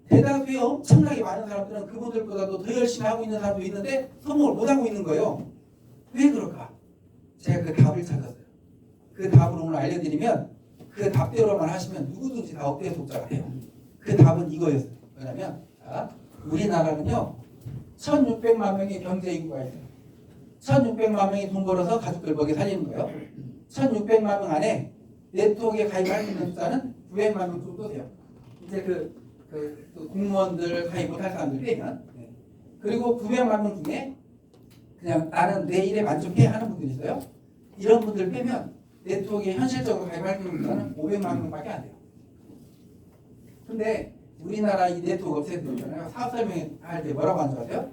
대다수의 엄청나게 많은 사람들은 그분들보다도 더 열심히 하고 있는 사람도 있는데 성공을 못하고 있는 거예요. 왜 그럴까? 제가 그 답을 찾았어요. 그 답을 오늘 알려드리면 그 답대로만 하시면 누구든지 다 억대 독자가 돼요. 그 답은 이거였어요. 뭐냐면 우리나라는요 1600만 명의 경제 인구가 있어요. 1600만 명이 돈 벌어서 가족들 먹여 살리는 거예요. 1600만 명 안에 네트워크에 가입할 수 있는 숫자는 900만 명 정도 돼요. 이제 그 공무원들 가입 못할 사람들 빼면 그리고 900만 명 중에 그냥 나는 내 일에 만족해 하는 분들이 있어요. 이런 분들 빼면 네트워크에 현실적으로 가입할 수 있는 숫자는 500만 명밖에 안 돼요. 근데 우리나라 이 네트워크 업체들 있잖아요. 사업 설명할 때 뭐라고 하는 줄 아세요?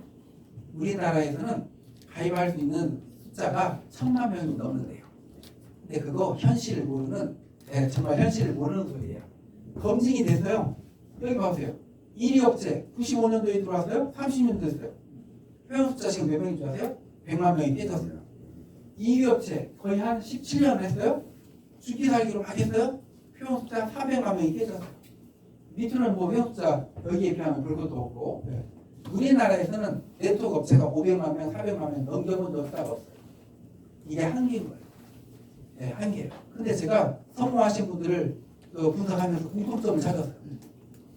우리나라에서는 가입할 수 있는 숫자가 1000만 명이 넘는데요. 근데 그거 현실을 모르는 정말 현실을 모르는 소리예요. 검증이 됐어요. 여기 봐보세요. 1위 업체 95년도에 들어왔어요. 30년 됐어요. 회원 숫자 지금 몇 명인 줄 아세요? 100만 명이 깨졌어요. 2위 업체 거의 한 17년을 했어요. 죽기 살기로 막 했어요. 회원 숫자 400만 명이 깨졌어요. 밑으로는 뭐 회원 숫자 여기에 비하면 볼 것도 없고 우리나라에서는 네트워크 업체가 500만 명, 400만 명 넘겨본 숫자가 없어요. 이게 한계인 거예요. 네, 한계예요. 근데 제가 성공하신 분들을 분석하면서 공통점을 찾았어요.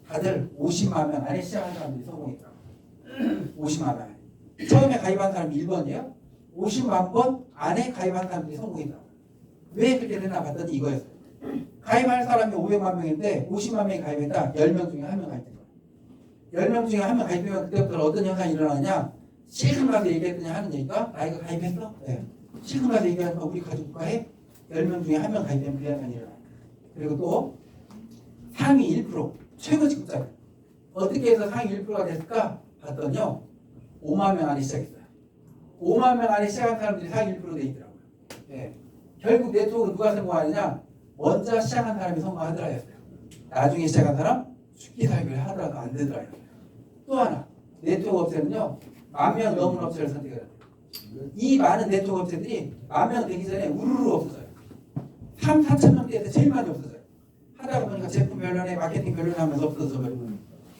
다들 50만 명 안에 시작한 사람들이 성공했다고. 50만 명. 처음에 가입한 사람이 1번이에요. 50만 번 안에 가입한 사람들이 성공했다고. 왜 그렇게 되나 봤더니 이거였어요. 가입할 사람이 500만 명인데 50만 명이 가입했다. 10명 중에 1명 가입된 거예요. 10명 중에 1명 가입되면 그때부터 어떤 현상이 일어나느냐. 실금 가서 얘기했더니 하는 얘기가 나 이거 가입했어? 네. 실금 가서 얘기하니까 우리 가족과 해? 10명 중에 1명 가입되면 그 현상이 일어나요. 그리고 또 상위 1% 최고 직급자예요. 어떻게 해서 상위 1%가 됐을까? 봤더니요. 5만 명 안에 시작했어요. 5만 명 안에 시작한 사람들이 상위 1%돼 있더라고요. 네. 결국 네트워크 누가 성공하느냐? 먼저 시작한 사람이 성공하더라 했어요. 나중에 시작한 사람 죽기 살기를 하더라도 안 되더라 했어요. 또 하나 네트워크 업체는요. 10,000명 넘은 업체를 선택해야 돼요. 이 많은 네트워크 업체들이 10,000명 되기 전에 우르르 없어져요. 3, 4천 명대에서 제일 많이 없어져요. 하다 보니까 제품 변론에 마케팅 변론하면서 없어져 버리고.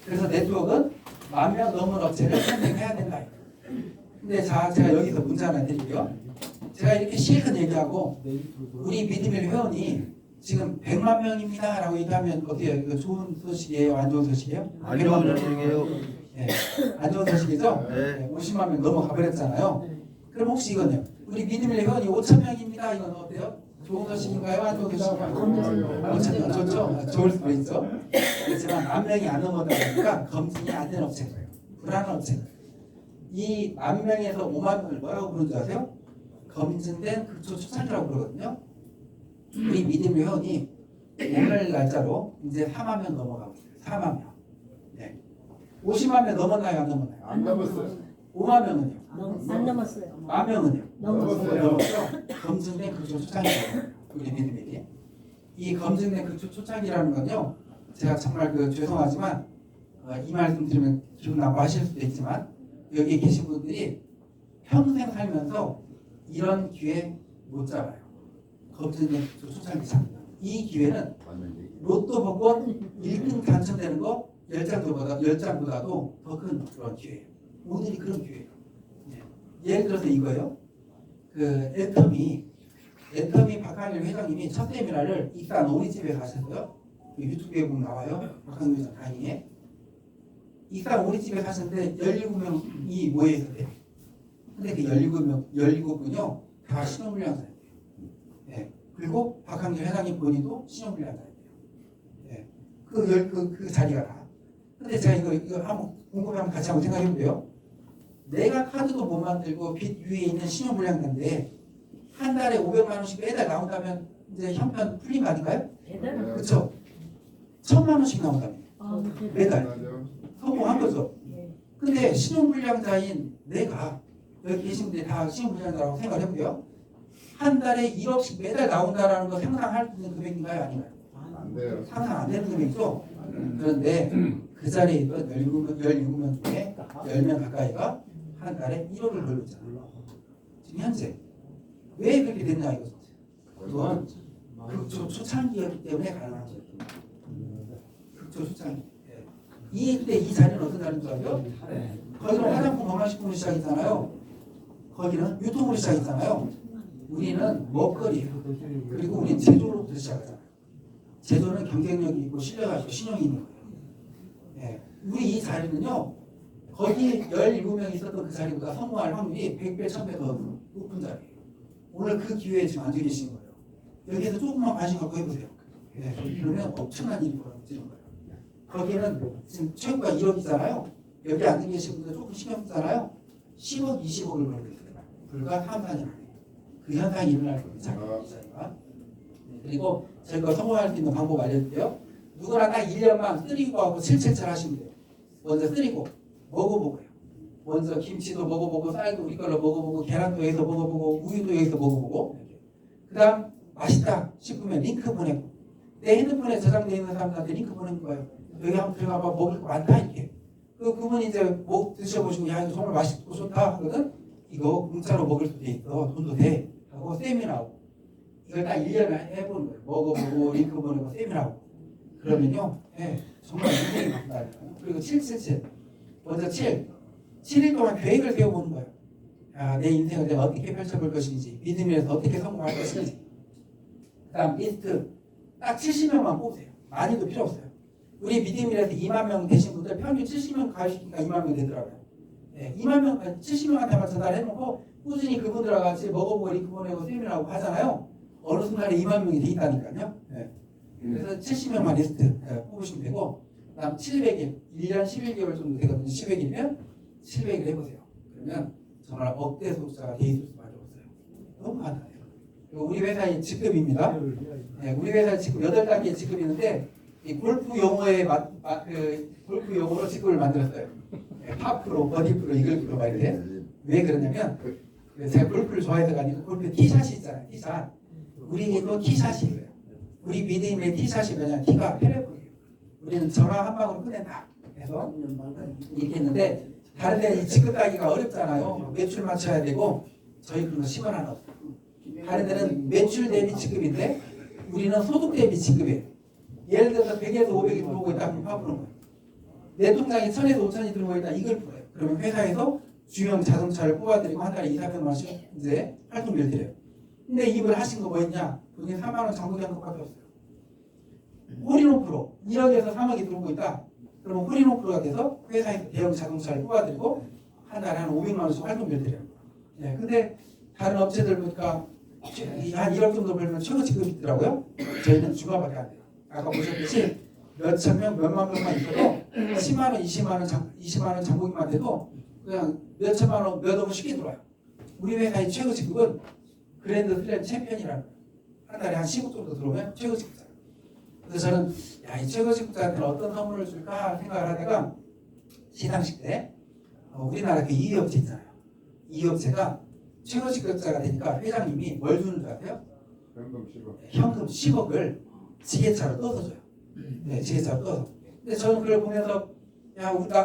그래서 네트워크는 10,000명 넘은 업체를 선택해야 된다. 근데 제가 여기서 문제 하나 드릴게요. 제가 이렇게 실컷 얘기하고 우리 미드밀 회원이 지금 100만 명입니다 라고 얘기하면 어때요? 이거 좋은 소식이에요? 안 좋은 소식이에요? 안 좋은 소식이에요. 네. 안 좋은 소식이죠? 네. 50만 명 넘어가 버렸잖아요. 그럼 혹시 이거는요? 우리 미드밀 회원이 5,000명입니다. 이건 어때요? 좋은 소식인가요? 안 좋은 소식인가요? 5,000명 좋죠? 좋을 수도 있죠. 그렇지만 10,000명이 안 넘어가다 보니까 검증이 안 된 업체인 거예요. 불안한 업체인 거예요. 이 10,000명에서 5만 명을 뭐라고 부르는 줄 아세요? 검증된 극초 초창기라고 부르거든요. 우리 믿음의 회원이 오늘 날짜로 이제 4만 명 넘어가고 있어요. 4만 명. 네. 50만 명 넘었나요? 안 넘었나요? 안 남았어요. 5만 명은요? 안 넘었어요. 10,000명은요? 넘었어요. 넘었죠? 검증된 극초 초창기라고 우리 믿음이. 이 검증된 극초 초창기라는 건요. 제가 정말 죄송하지만 이 말씀 드리면 기분 나빠하실 수도 있지만 여기 계신 분들이 평생 살면서 이런 기회 못 잡아요. 검증된 초창기 잡니다. 이 기회는 로또 복권 1등 당첨되는 거 10장보다도 더 큰 그런 기회예요. 오늘이 그런 기회예요. 네. 예를 들어서 이거예요. 엔터미 박한일 회장님이 첫 세미나를 익산 오리집에 가셨어요. 유튜브에 보면 나와요. 박한일 회장 강의에. 익산 오리집에 가셨는데 17명이 모여 있었대요. 근데 그 17분요 다 신용불량자예요. 네. 그리고 박한길 회장님 본인도 신용불량자예요. 네. 그 자리가 다. 근데 제가 이거 한번 궁금하면 같이 한번 생각해 볼게요. 내가 카드도 못 만들고 빚 위에 있는 신용불량자인데 한 달에 500만 원씩 매달 나온다면 이제 형편 풀린 거 아닌가요? 배달? 그렇죠? 1,000만 원씩 나온다면. 매달 맞아. 성공한 거죠. 근데 신용불량자인 내가 여기 계신 분들이 다 신용불량자라고 생각을 해보고요. 한 달에 1억씩 매달 나온다라는 거 상상할 수 있는 금액인가요? 아닌가요? 안 돼요. 상상 안 되는 금액이죠. 그런데 그 자리에 있던 17명 중에 10명 가까이가 한 달에 1억을 벌고 있잖아요. 지금 현재. 왜 그렇게 됐냐 이거죠. 그건 극초 초창기였기 때문에 가능한 거예요. 극초 초창기. 근데 이 자리는 어떤 자리인 줄 알죠? 거기는 화장품 건강식품으로 시작했잖아요. 거기는 유통으로 시작했잖아요. 우리는 먹거리 그리고 우리는 제조로부터 시작하잖아요. 제조는 경쟁력이 있고 신뢰가 있고 신용이 있는 거예요. 예. 우리 이 자리는요. 거기 17명이 있었던 그 자리보다 성공할 확률이 100배, 1000배 더 높은 자리예요. 오늘 그 기회에 지금 앉아 계신 거예요. 여기에서 조금만 관심 갖고 해보세요. 예. 그러면 엄청난 일이 벌어지는 거예요. 거기는 지금 최고가 1억이잖아요. 여기 앉아 계신 분들 조금 신경 쓰잖아요. 10억, 20억을 벌고 있어요. 불과 3, 4년 안에. 그 현상이 일어날 겁니다. 자기가. 그리고 저희가 성공할 수 있는 방법 알려드릴게요. 누구나 딱 1년만 쓰리고 하고 777 하시면 돼요. 먼저 쓰리고 먹어보고요. 먼저 김치도 먹어보고 쌀도 우리 걸로 먹어보고 계란도 여기서 먹어보고 우유도 여기서 먹어보고 그 다음 맛있다 싶으면 링크 보내고 내 핸드폰에 저장되어 있는 사람들한테 링크 보내는 거예요. 여기 한번 들어가봐 먹을 거 많다 이렇게. 그분이 이제 드셔보시고 야 이거 정말 맛있고 좋다 하거든. 이거 공짜로 먹을 수도 있어. 돈도 돼. 하고 세미나하고 이걸 딱 1년을 해보는 거예요. 먹어보고 링크 보내고 세미나하고 그러면요. 정말 인생이 바뀐다는 거예요. 그리고 777 먼저 7일 동안 계획을 세워보는 거예요. 내 인생을 내가 어떻게 펼쳐볼 것인지 믿음에서 어떻게 성공할 것인지 그 다음 리스트 딱 70명만 뽑으세요. 많이도 필요 없어요. 우리 믿음이라서 2만 명 되신 분들 평균 70명 가시니까 2만 명 되더라고요. 2만 명, 70명한테만 전달해놓고 꾸준히 그분들하고 같이 먹어보고 링크 보내고 세미나하고 하잖아요. 어느 순간에 2만 명이 돼 있다니까요. 그래서 70명만 리스트 뽑으시면 되고 그 다음 700일, 1년 11개월 정도 되거든요. 700일이면 700일 해보세요. 그러면 정말 억대 소득자가 돼 있을 수밖에 없어요. 너무 간단해요. 그리고 우리 회사의 직급입니다. 우리 회사에 지금 8단계의 직급이 있는데 이 골프 용어에 골프 용어로 직급을 만들었어요. 팝프로, 버디프로, 이글프로 막 이래. 왜 그러냐면 제가 골프를 좋아해서가 아니고 골프 티샷이 있잖아요. 티샷. 우리도 티샷이 있어요. 우리 믿음의 티샷이 뭐냐? 티가 페레브예요. 우리는 전화 한 방으로 끝낸다. 그래서 이렇게 했는데 다른 데는 이 직급 따기가 어렵잖아요. 매출 맞춰야 되고 저희 그런 거 10원 하나 없어요. 다른 데는 매출 대비 직급인데 우리는 소득 대비 직급이에요. 예를 들어서 100에서 500이 들어오고 있다 그러면 파부는 거예요. 내 통장에 1000에서 5000이 들어오고 있다 이걸 풀어요. 그러면 회사에서 주형 자동차를 뽑아드리고 한 달에 200~400만 원씩 이제 활동비를 드려요. 근데 이걸 하신 거 뭐였냐? 돈이 3만 원 장부한 것밖에 없어요. 홀인원프로 1억에서 3억이 들어오고 있다. 그러면 홀인원프로가 돼서 회사에서 대형 자동차를 뽑아드리고 한 달에 한 500만 원씩 활동비를 드려요. 근데 다른 업체들 보니까 한 1억 정도 벌면 최고 직급이 있더라고요. 저희는 중간밖에 안 돼요. 아까 보셨듯이 몇천 명, 몇만 명만 있어도 10만 원, 20만 원 장보기만 돼도 그냥 몇천만 원, 몇 억은 쉽게 들어와요. 우리 회사의 최고 직급은 그랜드 슬램 챔피언이라는 거예요. 한 달에 한 10억 정도 들어오면 최고 직급자예요. 그래서 저는 이 최고 직급자한테는 어떤 선물을 줄까 생각을 하다가 시상식 때 우리나라 그 2위 업체 있잖아요. 2위 업체가 최고 직급자가 되니까 회장님이 뭘 주는 줄 아세요? 현금 10억. 현금 10억을 지게차로 떠서 줘요. 지게차로 떠서. 근데 저는 그걸 보면서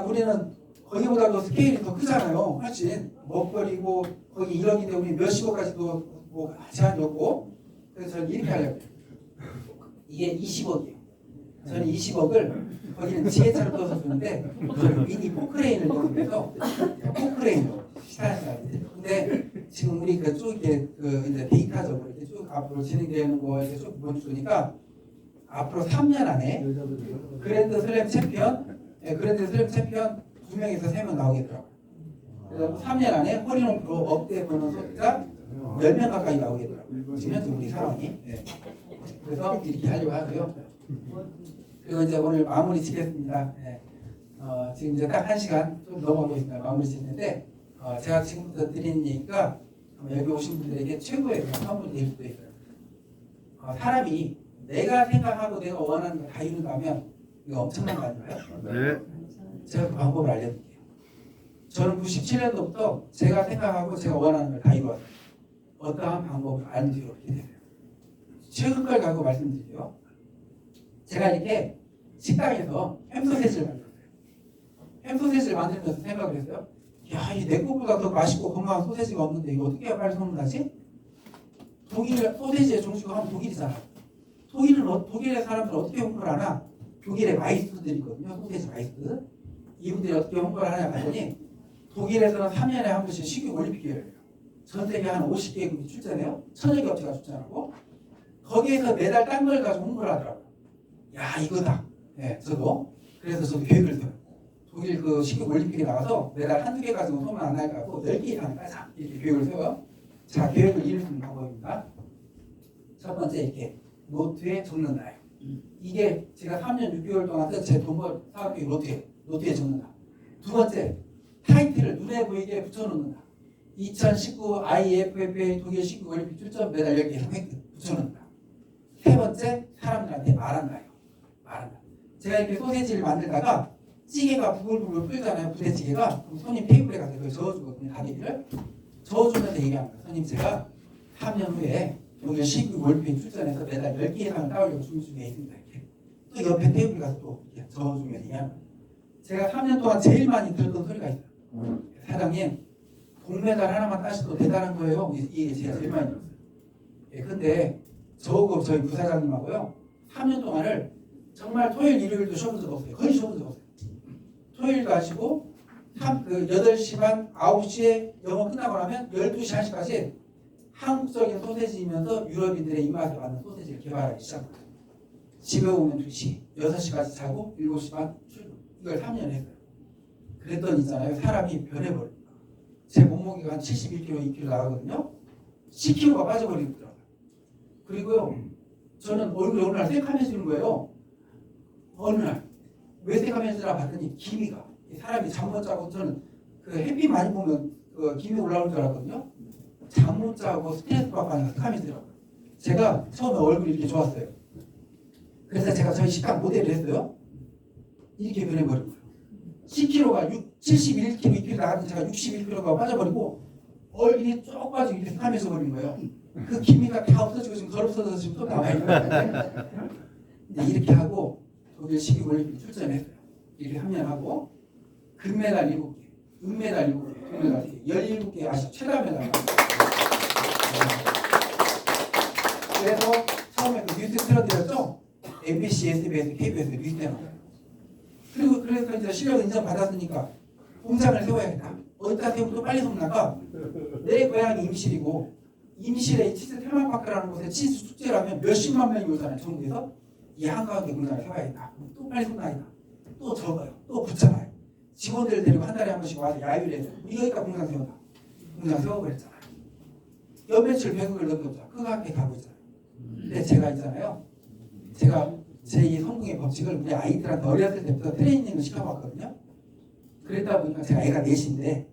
우리는 거기보다도 스케일이 더 크잖아요. 훨씬 먹거리고 거기 1억인데 우리 몇십억까지도 뭐 제한이 없고 그래서 저는 이렇게 하려고 해요. 이게 20억이에요. 저는 20억을 거기는 지게차로 떠서 주는데 저는 미니 포크레인을 넣으면서 포크레인으로 시타하는 거예요. 근데 지금 우리 쭉 이렇게 이제 데이터적으로 이렇게 쭉 앞으로 진행되는 거 이렇게 쭉 보여주니까 앞으로 3년 안에 그랜드 슬램 챔피언 2명에서 3명 나오겠더라고요. 그래서 3년 안에 홀인원프로 억대 버는 소득자 10명 가까이 나오겠더라고요. 지금 현재 우리 상황이. 그래서 이렇게 하려고 하고요. 그리고 이제 오늘 마무리 짓겠습니다. 지금 이제 딱 1시간 좀 넘어가고 있습니다. 마무리 짓는데 제가 지금부터 드리는 얘기가 여기 오신 분들에게 최고의 선물이 될 수도 있어요. 사람이 내가 생각하고 내가 원하는 걸 다 이룬다면 이거 엄청난 거 아닌가요? 네. 제가 그 방법을 알려드릴게요. 저는 97년도부터 제가 생각하고 제가 원하는 걸 다 이루었어요. 어떠한 방법을 안 뒤로 이렇게 되세요. 최근까지 가고 말씀드릴게요. 제가 이렇게 식당에서 햄소세지를 만들었어요. 햄소세지를 만들면서 생각을 했어요. 야, 이 내 것보다 더 맛있고 건강한 소세지가 없는데 이거 어떻게 해야 빨리 소문나지? 독일 소세지의 종주가 하면 독일이잖아. 독일의 사람들은 어떻게 홍보를 하나? 독일의 마이스터들이 있거든요. 소세지 마이스터. 이분들이 어떻게 홍보를 하냐 봤더니 독일에서는 3년에 한 번씩 식육 올림픽이 열려요. 전 세계 한 50개국이 출전해요. 1000여 개 업체가 출전하고 거기에서 매달 딴 걸 가지고 홍보를 하더라고요. 야, 이거다. 네, 저도. 그래서 저도 계획을 세워요. 독일 그 식육 올림픽에 나가서 매달 한두 개 가지고 소문 안 날 것 같고 10개 이상 까자. 이렇게 계획을 세워요. 자, 계획을 이룰 수 있는 방법입니다. 첫 번째 이렇게 노트에 적는다요. 이게 제가 3년 6개월 동안 제 돈벌 사업계획 노트에 적는다. 두 번째, 타이틀을 눈에 보이게 붙여놓는다. 2019 IFFA 독일 식육 올림픽 출전 매달 10개 획득 붙여놓는다. 세 번째, 사람들한테 말한다요. 말한다. 제가 이렇게 소세지를 만들다가 찌개가 부글부글 끓잖아요. 부대찌개가. 그럼 손님 테이블에 가서 그걸 저어주거든요. 다리를 저어주면서 얘기합니다. 손님, 제가 3년 후에 독일 식육 올림픽 출전해서 매달 10개 이상을 따오려고 준비 중에 있습니다. 이렇게. 또 옆에 테이블 가서 또 이렇게 저어주면서 얘기합니다. 제가 3년 동안 제일 많이 들었던 소리가 있어요. 사장님, 동메달 하나만 따셔도 대단한 거예요. 이게 제가 제일 많이 들었어요. 예, 근데 저하고 저희 부사장님하고요 3년 동안을 정말 토요일 일요일도 쉬어본 적 없어요. 거의 쉬어본 적 없어요. 토요일도 하시고 8시 반 9시에 영어 끝나고 나면 12시 1시까지 한국적인 소세지이면서 유럽인들의 입맛에 맞는 소세지를 개발하기 시작합니다. 집에 오면 2시, 6시까지 자고 7시 반 출근. 이걸 3년 했어요. 그랬더니 있잖아요. 사람이 변해버려요. 제 몸무게가 한 71kg, 2kg 나가거든요. 10kg가 빠져버리더라고요. 그리고요, 저는 얼굴이 어느 날 새카매지는 거예요. 어느 날. 왜 새카매지나 봤더니 기미가. 사람이 잠 못 자고 저는 그 햇빛 많이 보면 그 기미 올라올 줄 알았거든요. 잠 못 자고 스트레스 받고 하니까 새카매지더라고요. 제가 처음에 얼굴이 이렇게 좋았어요. 그래서 제가 저희 식당 모델을 했어요. 이렇게 변해버린 거예요. 10kg가 71kg, 2kg 나가던 제가 61kg가 빠져버리고 얼굴이 쭉 빠지고 이렇게 새카매져 버린 거예요. 그 기미가 다 없어지고 지금 덜 없어져서 지금 또 나와 있는 거예요. 이렇게 하고 독일 식육 올림픽 출전했어요. 이렇게 3년 하고 금메달 7개, 은메달 7개, 금메달 3개, 17개 아시아 최다 메달. 그래서 처음에 그 뉴스 틀어드렸죠? MBC, SBS, KBS 뉴스에 나와요. 그리고 그래서 이제 실력 인정 받았으니까 공장을 세워야겠다. 어디다 세우면 또 빨리 소문나가. 내 고향이 임실이고 임실에 치즈 테마파크라는 곳에 치즈 축제를 하면 몇십만 명이 오잖아요. 전국에서. 이 한가운데 공장을 세워야겠다. 또 빨리 소문나겠다. 또 적어요. 또 붙여놔요. 직원들 데리고 한 달에 한 번씩 와서 야유를 해서 우리 여기다 공장 세운다. 공장 세워버렸잖아요. 연매출 100억을 넘겼죠. 그거 함께 가고 있잖아요. 근데 제가 있잖아요. 제가 제 이 성공의 법칙을 우리 아이들한테 어렸을 때부터 트레이닝을 시켜봤거든요. 그랬다 보니까 제가 애가 넷인데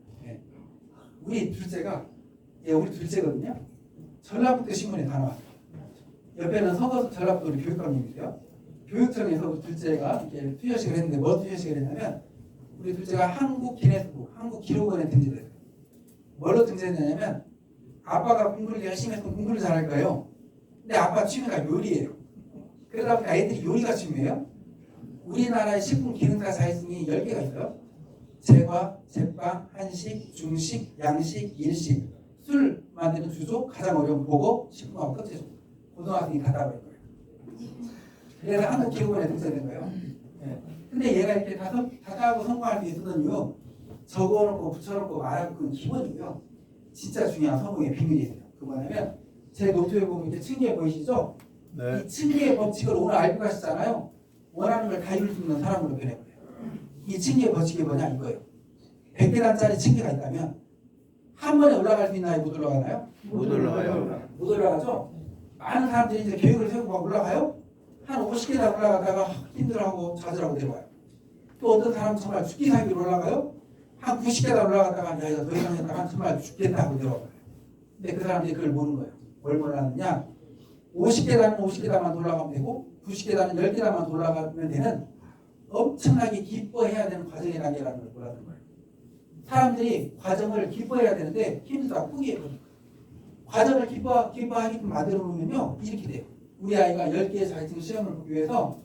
우리 둘째가 우리 둘째거든요. 전라북도 신문에 다 나왔어요. 옆에는 서거수 전라북도 우리 교육감님이세요. 교육청에서 우리 둘째가 이렇게 투여식을 했는데 뭐 투여식을 했냐면 우리 둘째가 한국 기네스북, 한국 기록원에 등재됐어요. 뭘로 등재했냐면 아빠가 공부를 열심히 해서 공부를 잘할 거예요. 근데 아빠 취미가 요리예요. 그러다 보니까 애들이 요리가 취미예요. 우리나라의 식품 기능사 자격증이 10개가 있어요. 제과, 제빵, 한식, 중식, 양식, 일식, 술 만드는 주조, 가장 어려운 보고, 식품하고 끝이죠. 고등학생이 다 따버릴 거예요. 그래서 한국 기록원에 등재된 거예요. 근데 얘가 이렇게 다 따고 성공할 수 있었던 이유, 적어놓고 붙여놓고 말하고 그건 기본이고요. 진짜 중요한 성공의 비밀이 있어요. 그 뭐냐면 제 노트에 보면 이렇게 층계 보이시죠? 이 층계의 법칙을 오늘 알고 가시잖아요. 원하는 걸 다 이룰 수 있는 사람으로 변해버려요. 이 층계의 법칙이 뭐냐 이거예요. 100계단짜리 층계가 있다면 한 번에 올라갈 수 있나요? 못 올라가나요? 못 올라가요. 못 올라가죠? 많은 사람들이 이제 계획을 세우고 막 올라가요? 한 50계단 올라가다가 힘들어하고 좌절하고 내려와요. 또 어떤 사람은 정말 죽기 살기로 올라가요? 한 90계단 올라가다가 야 이거 더 이상 했다가 정말 죽겠다 하고 내려와요. 근데 그 사람들이 그걸 모르는 거예요. 뭘 몰랐느냐? 50계단은 50계단만 올라가면 되고 90계단은 10계단만 올라가면 되는 엄청나게 기뻐해야 되는 과정의 단계라는 걸 몰랐던 거예요. 사람들이 과정을 기뻐해야 되는데 힘들다 포기해버려요. 과정을 기뻐하게끔 만들어 놓으면요 이렇게 돼요. 우리 아이가 10개의 자격증 시험을 보기 위해서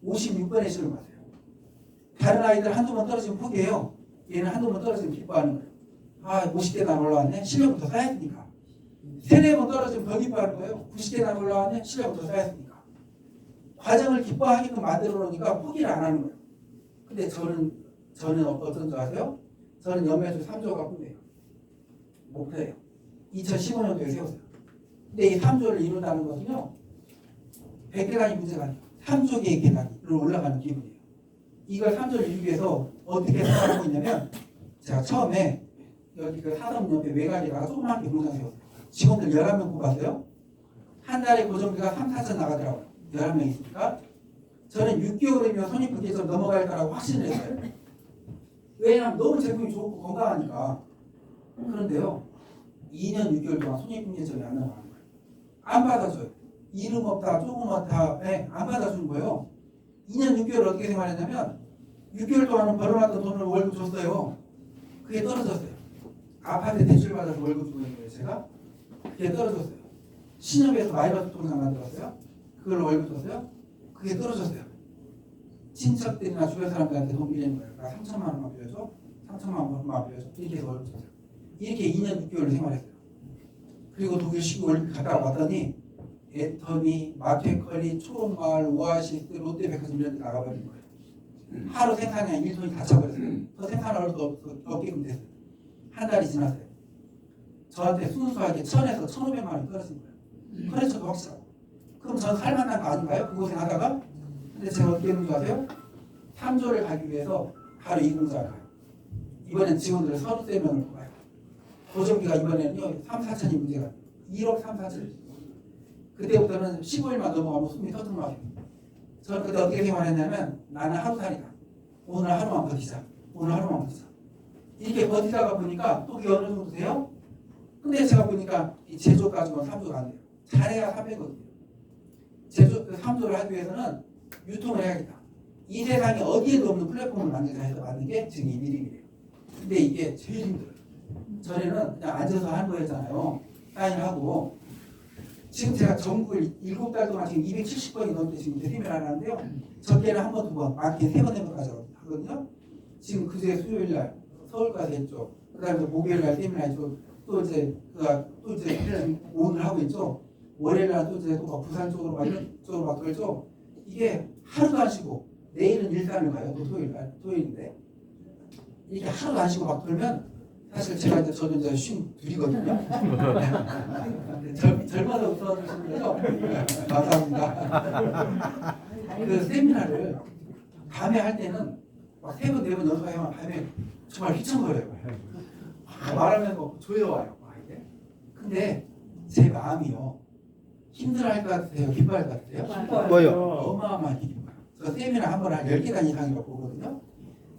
56번의 시험을 봤어요. 다른 아이들 한두 번 떨어지면 포기해요. 얘는 한두 번 떨어지면 기뻐하는 거예요. 아 50계단 올라왔네. 실력부터 쌓였으니까. 3-4번 떨어지면 더 기뻐하는 거예요. 90계단 올라왔네. 실력부터 쌓였으니까. 과정을 기뻐하게끔 만들어 놓으니까 포기를 안 하는 거예요. 근데 저는 어떤 줄 아세요? 저는 연매출 3조가 꿈이에요. 목표예요. 2015년도에 세웠어요. 근데 이 3조를 이룬다는 것은요 100계단이 문제가 아니에요. 3조 개의 계단으로 올라가는 기분이에요. 이걸 3조를 이루기 위해서 어떻게 생각하고 있냐면 제가 처음에 여기 그 사범 옆에 외곽에다가 조그맣게 공장 세웠어요. 직원들 11명 뽑았어요. 한 달에 고정비가 3-4천 나가더라고요. 11명 있으니까 저는 6개월이면 손익분기점 넘어갈 거라고 확신을 했어요. 왜냐하면 너무 제품이 좋고 건강하니까. 그런데요 2년 6개월 동안 손익분기점이 안 나가는 거예요. 안 받아줘요. 이름 없다 조금 없다 안 받아주는 거예요. 2년 6개월 어떻게 생활했냐면 6개월 동안은 벌어놨던 돈을 월급 줬어요. 그게 떨어졌어요. 아파트 대출 받아서 월급 주고 있는 거예요. 제가 그게 떨어졌어요. 신협에서 마이너스 통장 만들었어요. 그걸 월급 줬어요. 그게 떨어졌어요. 친척들이나 주변 사람들한테 돈 빌리는 거예요. 그러니까 3천만 원만 빌려줘. 3천만 원만 빌려줘. 이렇게 해서 월급 줬어요. 이렇게 2년 6개월을 생활했어요. 그리고 독일 시구 올림픽 갔다 왔더니 애터미, 마테컬리, 초록마을, 오아시스, 롯데백화점 이런 데 나가버린 거예요. 하루 생산량 1톤이 다 차버렸어요. 더 생산할 수 없게끔 됐어요. 한 달이 지났어요. 저한테 순수하게 1000에서 1500만 원이 떨어진 거예요. 거래처도 확실하고. 그럼 전 살만한 거 아닌가요? 그 고생하다가? 근데 제가 어떻게 했는 줄 아세요? 3조를 가기 위해서 바로 이 공장을 가요. 이번엔 직원들을 33명을 뽑아요. 고정비가 이번에는요 3-4천이 문제가 1억 3-4천. 그때부터는 15일만 넘어가면 숨이 터져나와요. 저는 그때 어떻게 생활했냐면 나는 하루살이다. 오늘 하루만 버티자. 오늘 하루만 버티자. 이렇게 버티다가 보니까 또 그게 어느 정도 돼요? 근데 제가 보니까 이 제조 가지고는 3조가 안 돼요. 잘해야 300거든요. 제조 3조를 하기 위해서는 유통을 해야겠다. 이 세상에 어디에도 없는 플랫폼을 만들자 해서 만든 게 지금 이 미림이에요. 근데 이게 제일 힘들어요. 전에는 그냥 앉아서 하는 거였잖아요. 사인하고. 지금 제가 전국을 7달 동안 지금 270번이 넘게 지금 세미나를 하는데요. 적게는 한 번, 2번, 많게 3번, 4번까지 하거든요. 지금 그제 수요일날 서울 가서 했죠. 그 다음에 목요일날 세미나 했죠. 또 이제 오늘 하고 있죠. 월요일날 또 이제 또 부산 쪽으로 막 이런 쪽으로 막 돌죠. 이게 하루도 안 쉬고 내일은 일산을 가요. 또 토요일인데 이렇게 하루도 안 쉬고 막 돌면 사실 제가 저는 이제 쉼 둘이거든요. 젊어서 웃어주시는 거죠? 감사합니다. 그 세미나를 밤에 할 때는 막 3번, 4번 연속하면 밤에 정말 휘청거려요. 말하면서 조여와요. 이게. 근데 제 마음이요. 힘들어할 것 같으세요? 기뻐할 것 같으세요? 기뻐요. 어마어마하게 기뻐요. 저 세미나 한 번에 한 10계단 이상이라고 보거든요.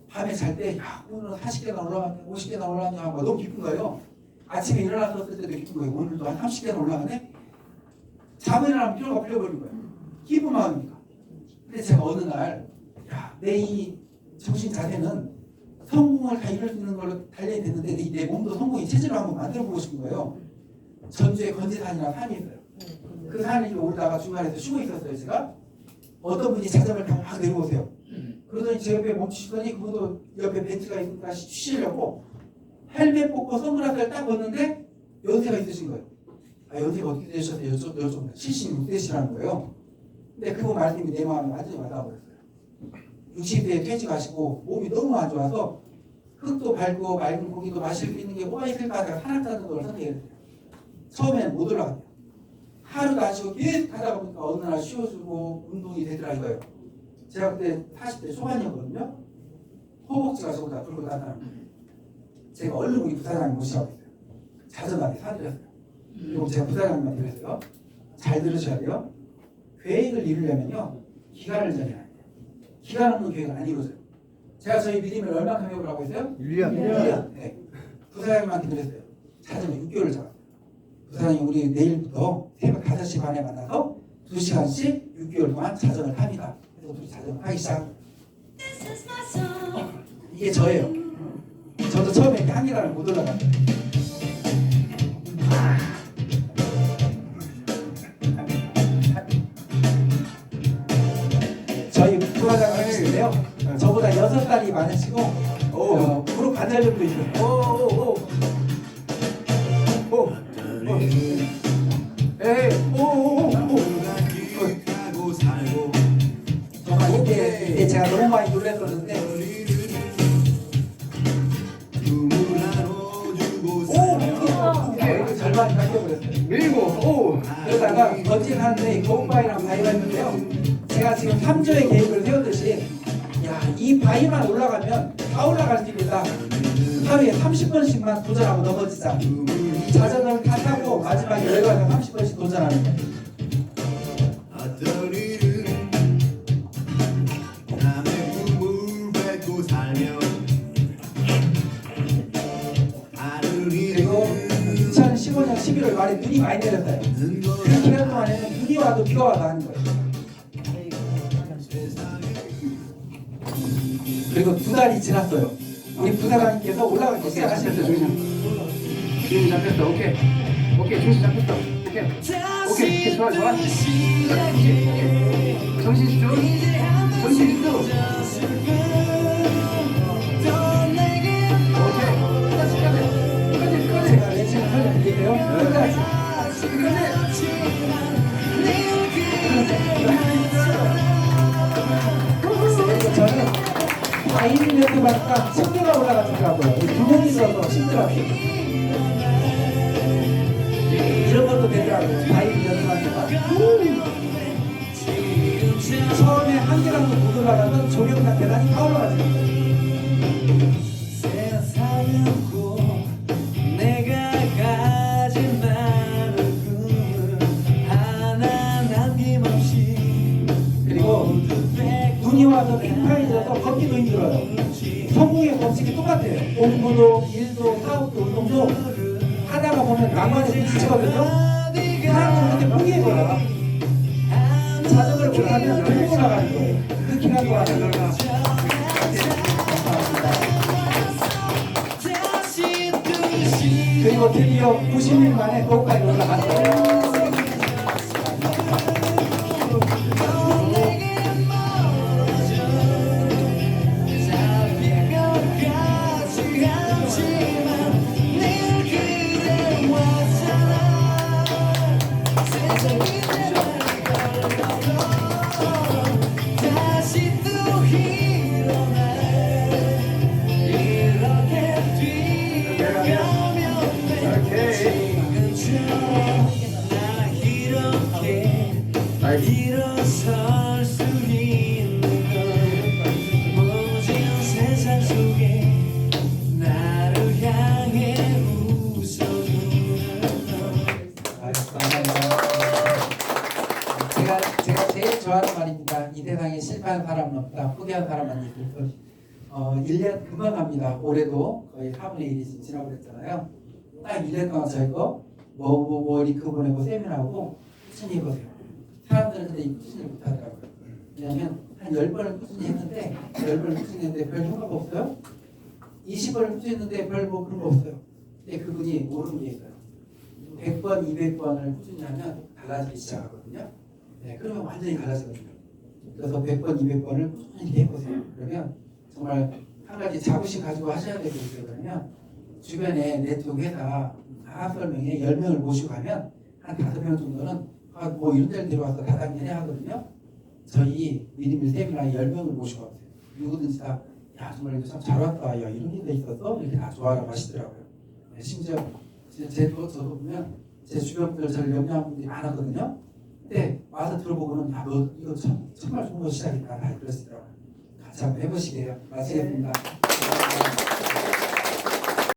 밤에 잘 때, 야, 오늘은 40계단 올라갔네, 50계단 올라갔네 하고 너무 기쁜 거예요. 아침에 일어났을 때도 기쁜 거예요. 오늘도 한 30계단 올라가네? 잠을 일어나면 피로가 풀려버린 거예요. 기쁜 마음이니까. 근데 제가 어느 날, 야, 내 이 정신 자세는 성공을 다 이룰 수 있는 걸로 달려야 되는데 내 몸도 성공의 체질로 한번 만들어보고 싶은 거예요. 전주에 건지산이라는 산이 있어요. 그 산을 오르다가 중간에서 쉬고 있었어요. 제가 어떤 분이 자전거를 타고 막 내려오세요. 그러더니 제 옆에 멈추시더니 그분도 옆에 벤츠가 있으니까 쉬시려고 헬멧 벗고 선글라스를 딱 벗는데 연세가 있으신 거예요. 아, 연세가 어떻게 되셨어요? 여쭤보면 76세시라는 거예요. 근데 그분 말씀이 내 마음에 완전히 와닿아버렸어요. 60대에 퇴직하시고 몸이 너무 안 좋아서 흙도 밟고 맑은 고기도 마실 수 있는 게 뭐가 있을까 하다가 산악자전거를 선택했어요. 처음에는 못 올라갔대요. 하루도 안 쉬고 계속 하다가 보니까 어느 날 쉬어주고 운동이 되더라 이거예요. 제가 그때 40대 초반이었거든요. 허벅지가 저보다 굵고 단단한 거예요. 제가 얼른 우리 부사장님 모시라고 했어요. 자전거한테 사드렸어요. 그리고 제가 부사장님한테 그랬어요. 잘 들으셔야 돼요. 계획을 이루려면요. 기간을 정해야 돼요. 기간 없는 계획은 안 이루어져요. 제가 저희 믿음을 얼마큼 해보라고 하고 있어요? 1년. 1년. 네. 부사장님한테 그랬어요. 자전거 6개월을 잡았어요. 부사장님 우리 내일부터 새벽 5시 반에 만나서 2시간씩 6개월 동안 자전거를 탑니다. 그래서 둘이 자전거 타기 시작합니다. 이게 저예요. 저도 처음에 이렇게 한 계단을 못 올라갔어요. 저희 부과장님이신데요. 저보다 6살이 많으시고 무릎 관절염도 있어요. 정말 이게 제가 너무 많이 놀랐었는데 이거 절반이 바뀌어버렸어요. 밀고 그러다가 던진하는데 고음바위랑 바위가 있는데요. 제가 지금 3조의 계획을 세우듯이 이 바위만 올라가면 다 올라갈 수 있다. 하루에 30번씩만 도전하고 넘어지자. 이 자전거를 다 타고 마지막에 내려가서 30번씩 도전하는 거예요. 그리고 2015년 11월 말에 눈이 많이 내렸어요. 그 기간 동안에는 눈이 와도 비가 와도 하는 거예요. 그리고 2달이 지났어요. 우리 부사장님께서 올라가기 시작하셨어요. 중심 잡혔어. 오케이 중심 잡혔어. 오케이 좋아 정신 집중. 제가 레슨을 설명드릴게요. 끝까지. 그리고 저는 바이올린 연습하니까 침대가 올라가더라고요. 구멍이 있어서 힘들었어요. 이런 것도 되더라고요. 바이올린 연습하니까. 처음에 한 계단도 못 올라가면 조경단 계단이 다 올라가죠. 그리고 눈이 와서 팽팽해져서 걷기도 힘들어요. 성공의 법칙이 똑같아요. 공부도, 일도, 사업도, 운동도 하다가 보면 난관에 부딪히거든요. 사람들은 그렇게 포기해버려요. 자전거를 못하면 들고 올라가는 거예요. 그 기간 동안에. 그리고 드디어 90일 만에 거기까지 올라갔어요. 일어설 수 있는 건 모진 세상 속에 나를 향해 웃어주는 제가 제일 좋아하는 말입니다. 이 세상에 실패한 사람은 없다. 포기한 사람만 있을 뿐. 1년 금방 갑니다. 올해도 거의 4분의 1이 지나버렸잖아요. 딱 1년 동안 저희가 리크 보내고 세미나하고 꾸준히 해보세요. 사람들은 근데 이 꾸준히 못하더라고요. 왜냐면 한 10번을 꾸준히 했는데 10번을 꾸준히 했는데 별 효과가 없어요. 20번을 꾸준히 했는데 별 뭐 그런 거 없어요. 근데 그분이 옳은 게 있어요. 100번, 200번을 꾸준히 하면 달라지기 시작하거든요. 네, 그러면 완전히 달라지거든요. 그래서 100번, 200번을 꾸준히 해보세요. 그러면 정말 한 가지 자부심 가지고 하셔야 되는 게 있거든요. 주변에 네트워크 회사 9명에 10명을 모시고 가면 한 5명 정도는 뭐 이런 데를 데려와서 다단계내 하거든요. 저희 미리밀 세미나에 10명을 모시고 왔어요. 누구든지 다 야 정말 이거 참 잘 왔다. 야 이런 게 돼 있었어? 이렇게 다 좋아하라고 하시더라고요. 네, 심지어 저도 보면 제 주변 분들 저를 염려하는 분들이 많았거든요. 근데 와서 들어보고는 야 너 이거 정말 좋은 거 시작이다. 다 그러시더라고요. 같이 한번 해보시게요. 마치겠습니다.